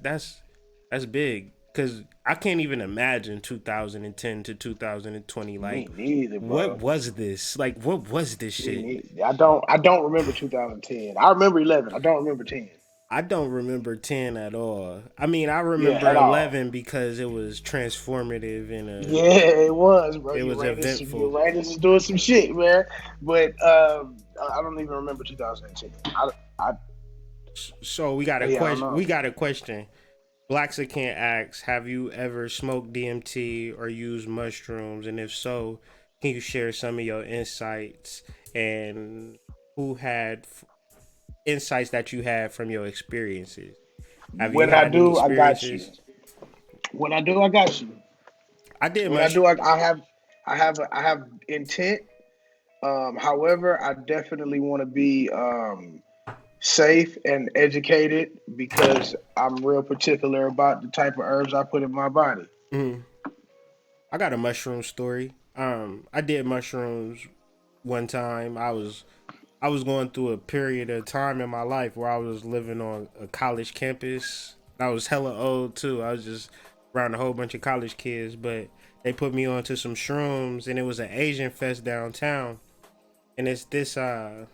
big. Cause I can't even imagine 2010 to 2020. Me Like, neither, what bro. was this? Like, what was this Me shit? neither. I don't remember 2010. I remember 11. I don't remember 10. I don't remember 10 at all. I mean, I Yeah, remember at all. 11 because it was transformative and Yeah, it was, bro. it was eventful. Uranus is doing some shit, man. But I don't even remember 2010. I So we got a yeah, I don't question. We know. got a question. Blacksicant asks, "Have you ever smoked DMT or used mushrooms? And if so, can you share some of your insights and who had insights that you had from your experiences? Have you When I had any do, I got you. experiences?" When I do, I got you. I did When I mush. do, I have intent. However, I definitely want to be safe and educated because I'm real particular about the type of herbs I put in my body. Mhm. I got a mushroom story. I did mushrooms one time. I was going through a period of time in my life where I was living on a college campus. I was hella old too. I was just around a whole bunch of college kids, but they put me onto some shrooms, and it was an Asian fest downtown. And it's this let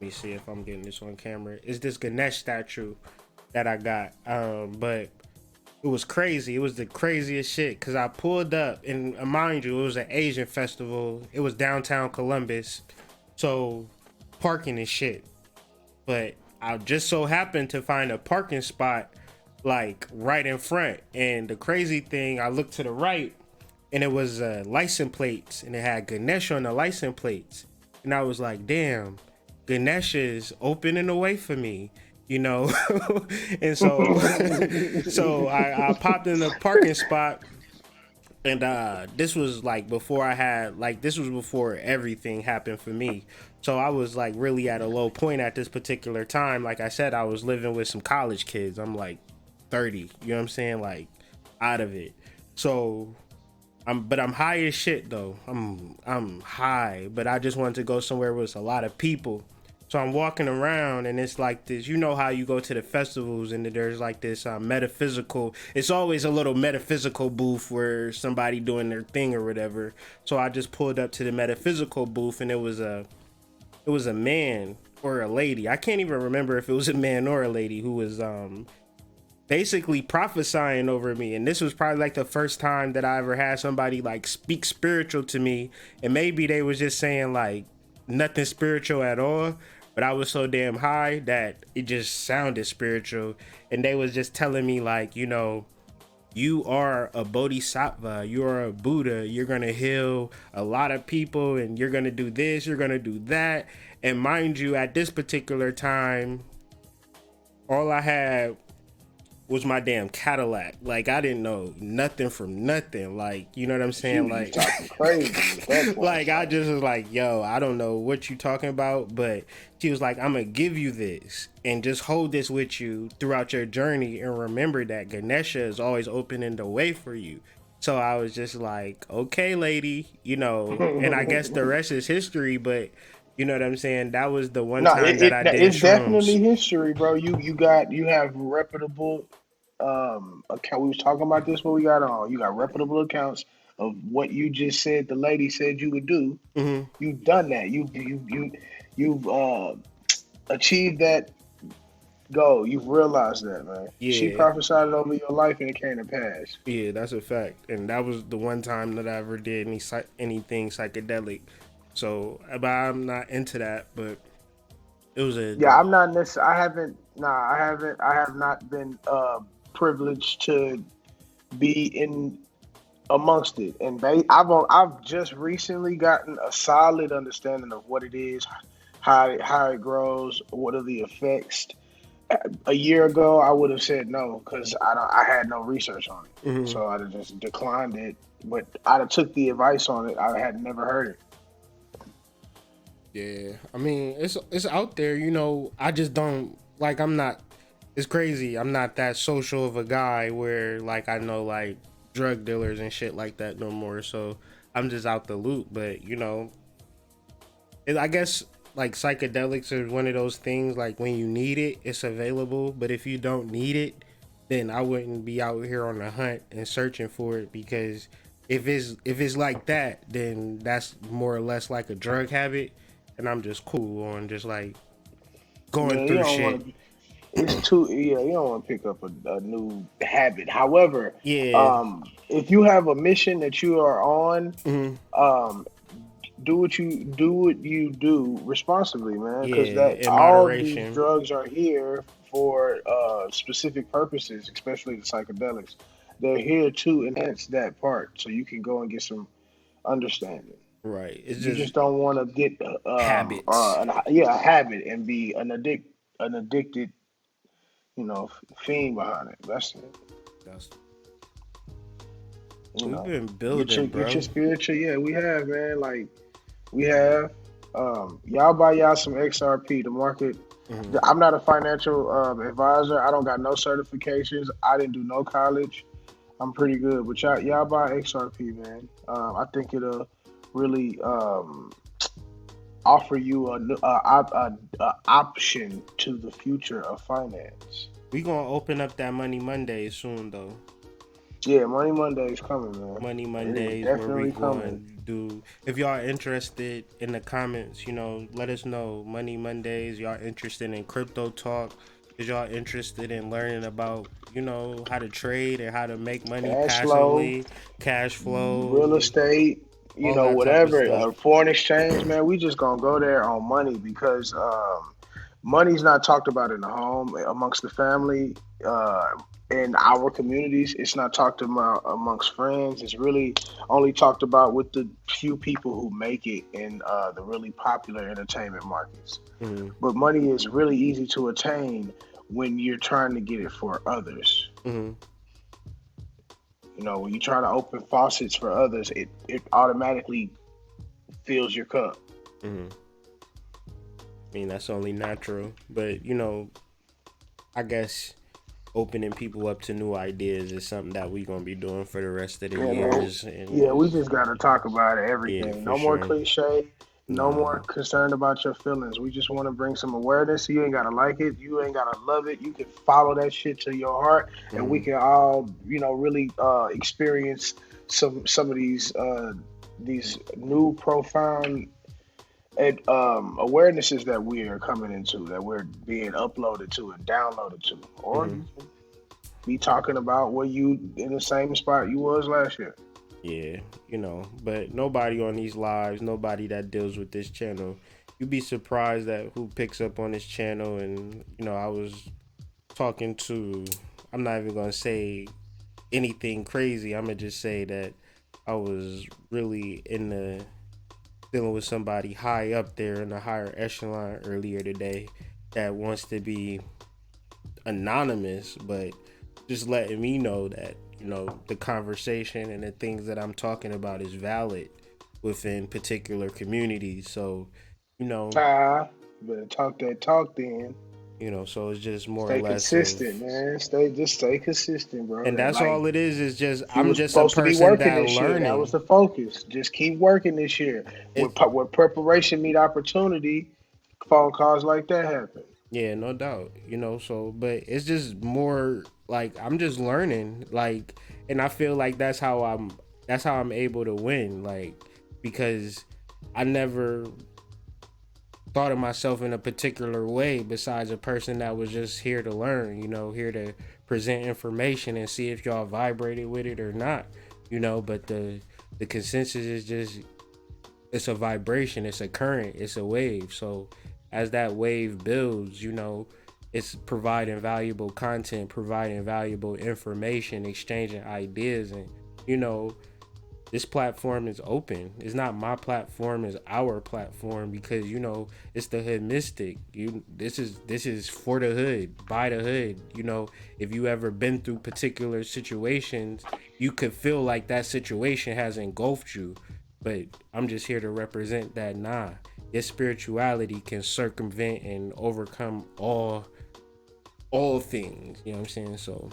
me see if I'm getting this on camera. It's this Ganesh statue that I got. But it was crazy. It was the craziest shit because I pulled up, and mind you, it was an Asian festival. It was downtown Columbus, so parking and shit. But I just so happened to find a parking spot like right in front. And the crazy thing, I looked to the right, and it was license plates, and it had Ganesh on the license plates. And I was like, damn, Ganesh is opening the way for me, you know. And so, so I popped in the parking spot, and this was like before I had like this was before everything happened for me. So I was like really at a low point at this particular time. Like I said, I was living with some college kids. I'm like 30, you know what I'm saying? Like, out of it. So I'm high as shit though. I'm high, but I just wanted to go somewhere with a lot of people. So I'm walking around, and it's like this. You know how you go to the festivals and there's like this metaphysical. It's always a little metaphysical booth where somebody doing their thing or whatever. So I just pulled up to the metaphysical booth, and it was a man or a lady. I can't even remember if it was a man or a lady who was basically prophesying over me. And this was probably like the first time that I ever had somebody like speak spiritual to me. And maybe they was just saying like nothing spiritual at all, but I was so damn high that it just sounded spiritual. And they was just telling me like, you are a bodhisattva, you are a Buddha, you're gonna heal a lot of people, and you're gonna do this, you're gonna do that. And mind you, at this particular time, all I had was my damn Cadillac. Like, I didn't know nothing from nothing. Like, you know what I'm saying? You was Like, talking crazy at that point. like I just was like, yo, I don't know what you talking about, but she was like, I'm gonna give you this and just hold this with you throughout your journey, and remember that Ganesha is always opening the way for you. So I was just like, okay, lady, and I guess the rest is history, but you know what I'm saying? That was the one No, time that I did it's shrooms. definitely history, bro. You have reputable account. We was talking about this when we got on. You got reputable accounts of what you just said. The lady said you would do. Hmm. You've done that. You've achieved that goal. You've realized that, man. She Yeah. prophesied it over your life, and it came to pass. Yeah, that's a fact, and that was the one time that I ever did anything psychedelic. So, but I'm not into that. But it was a Yeah, I'm not necessarily. I haven't. Nah, I haven't. I have not been privileged to be in amongst it. And I've just recently gotten a solid understanding of what it is, how it grows, what are the effects. A year ago, I would have said no because I had no research on it, mhm. so I'd have just declined it. But I'd have took the advice on it. I had never heard it. Yeah. I mean, it's out there. I just don't like. I'm not. It's crazy. I'm not that social of a guy where like I know like drug dealers and shit like that no more. So I'm just out the loop. But I guess like psychedelics are one of those things like when you need it, it's available. But if you don't need it, then I wouldn't be out here on the hunt and searching for it because if it's like that, then that's more or less like a drug habit, and I'm just cool on just like going Yeah, you through don't shit. want to. It's too. Yeah, you don't want to pick up a new habit. However, Yeah. if you have a mission that you are on, Hmm. um, do what you do responsibly, man. Because Yeah, that in all of these moderation. drugs are here for specific purposes, especially the psychedelics. They're here to enhance that part, so you can go and get some understanding. Right. It's You just just don't want to get habits. a habit and be an addicted fiend behind it. That's it. That's You we've know, been get your building, get your bro. spiritual. Yeah, we have, man. Like we have. Y'all buy y'all some XRP. The market. Hmm. I'm not a financial advisor. I don't got no certifications. I didn't do no college. I'm pretty good, but y'all buy XRP, man. I think it'll really offer you a option to the future of finance. We gonna open up that Money Monday soon, though. Yeah, Money Monday is coming, man. Money It is Mondays where we definitely coming. going to do. If y'all interested in the comments, let us know. Money Mondays, y'all interested in crypto talk? Is y'all interested in learning about how to trade and how to make money Cash flow, passively, cash real flow, estate, all that type of whatever. stuff. Foreign exchange, man. We just gonna go there on money because money's not talked about in the home amongst the family. In our communities, it's not talked about amongst friends. It's really only talked about with the few people who make it in the really popular entertainment markets. Hmm. But money is really easy to attain when you're trying to get it for others. Hmm. When you try to open faucets for others, it automatically fills your cup. Hmm. I mean, that's only natural, but I guess opening people up to new ideas is something that we gonna be doing for the rest of the Yeah, man. years, Yeah, we and just gotta talk about yeah, everything. for No more sure. cliche. No more Nah. concerned about your feelings. We just want to bring some awareness. You ain't gotta like it. You ain't gotta love it. You can follow that shit to your heart, and we Mm-hmm. can all, really experience some of these new profound awarenesses that we are coming into, that we're being uploaded to and downloaded to, or Mm-hmm. you can be talking about where you in the same spot you was last year. Yeah, but nobody on these lives, nobody that deals with this channel, you'd be surprised at who picks up on this channel. And I was talking to, I'm not even gonna say anything crazy. I'm gonna just say that I was really in the dealing with somebody high up there in the higher echelon earlier today that wants to be anonymous, but just letting me know that, the conversation and the things that I'm talking about is valid within particular communities. So, you know, Ah, better talk that talk then. so it's just more or Stay less of, consistent, man. Stay consistent, bro. and That that's like all it is just you I'm was just a supposed to be person working that this year. That was learning. the focus. Just keep working this year. It With preparation meet opportunity, phone calls like that happen. Yeah, no doubt. So but it's just more like I'm just learning, like, and I feel like that's how I'm able to win, like, because I never thought of myself in a particular way besides a person that was just here to learn, here to present information and see if y'all vibrated with it or not, but the consensus is just it's a vibration, it's a current, it's a wave. So as that wave builds, it's providing valuable content, providing valuable information, exchanging ideas, and you know, this platform is open. It's not my platform, it's our platform because it's the hood mystic. This is for the hood, by the hood. If you ever been through particular situations, you could feel like that situation has engulfed you. But I'm just here to represent that your spirituality can circumvent and overcome all things. You know what I'm saying? So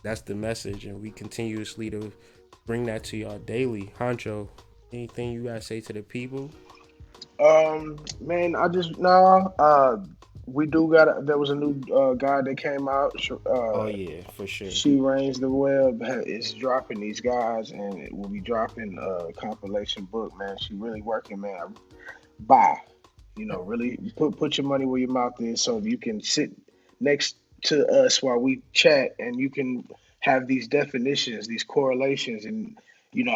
that's the message, and we continuously to bring that to y'all daily. Honcho, anything you gotta say to the people? Man, I just no. We do got. There was a new guy that came out. Oh yeah, for sure. She Reigns the Web is dropping these guys, and it will be dropping a compilation book. Man, she really working, man. Buy, really put your money where your mouth is, so you can sit next to us while we chat, and you can have these definitions, these correlations, and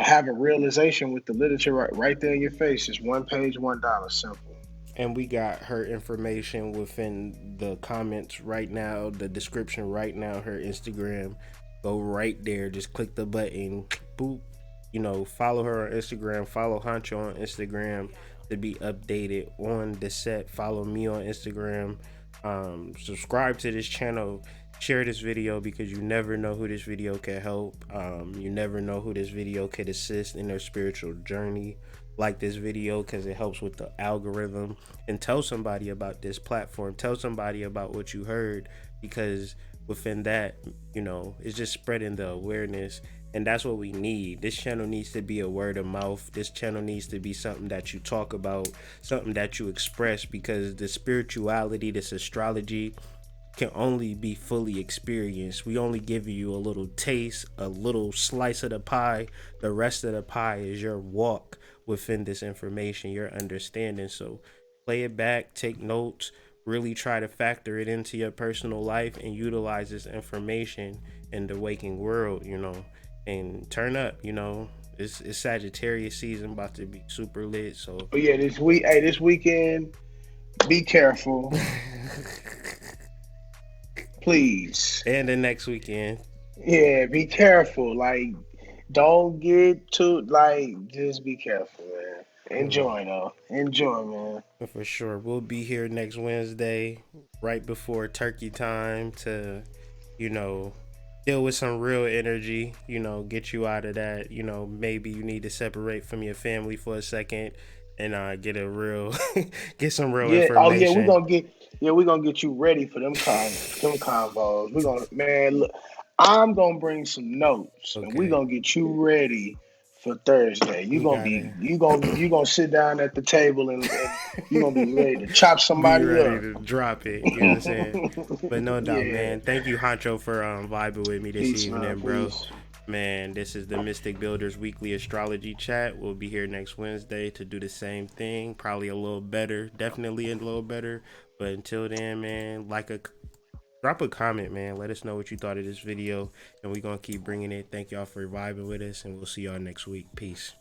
have a realization with the literature right there in your face. Just one page, $1, simple. And we got her information within the comments right now, the description right now, her Instagram. Go right there, just click the button, boop. Follow her on Instagram, follow Honcho on Instagram to be updated on the set. Follow me on Instagram. Subscribe to this channel. Share this video because you never know who this video can help. You never know who this video could assist in their spiritual journey. Like this video because it helps with the algorithm, and tell somebody about this platform. Tell somebody about what you heard because within that, it's just spreading the awareness, and that's what we need. This channel needs to be a word of mouth. This channel needs to be something that you talk about, something that you express, because the spirituality, this astrology, can only be fully experienced. We only give you a little taste, a little slice of the pie. The rest of the pie is your walk within this information, your understanding. So play it back, take notes, really try to factor it into your personal life and utilize this information in the waking world, and turn up, It's Sagittarius season, about to be super lit. So But yeah, this weekend, be careful, please. and the next weekend. Yeah, be careful. Like, don't get too Just be careful, man. Enjoy though. Enjoy, man. For sure. We'll be here next Wednesday, right before turkey time, to, you know, deal with some real energy, get you out of that. Maybe you need to separate from your family for a second and get a real, get some real Yeah. Oh yeah, information. we're gonna get you ready for them convos. We're gonna man. Look, I'm gonna bring some notes, and we're Okay. gonna get you ready for Thursday. We gotta You gonna sit down at the table, and you're gonna be ready to chop be somebody ready up. to drop it. You know what I'm saying? But no doubt, Yeah. man. Thank you, Honcho, for vibing with me this Peace, man. evening, bro. Peace. Man, this is the Mystic Builders Weekly Astrology Chat. We'll be here next Wednesday to do the same thing. Probably a little better. Definitely a little better. But until then, man, drop a comment, man. Let us know what you thought of this video. And we're going to keep bringing it. Thank y'all for vibing with us. And we'll see y'all next week. Peace.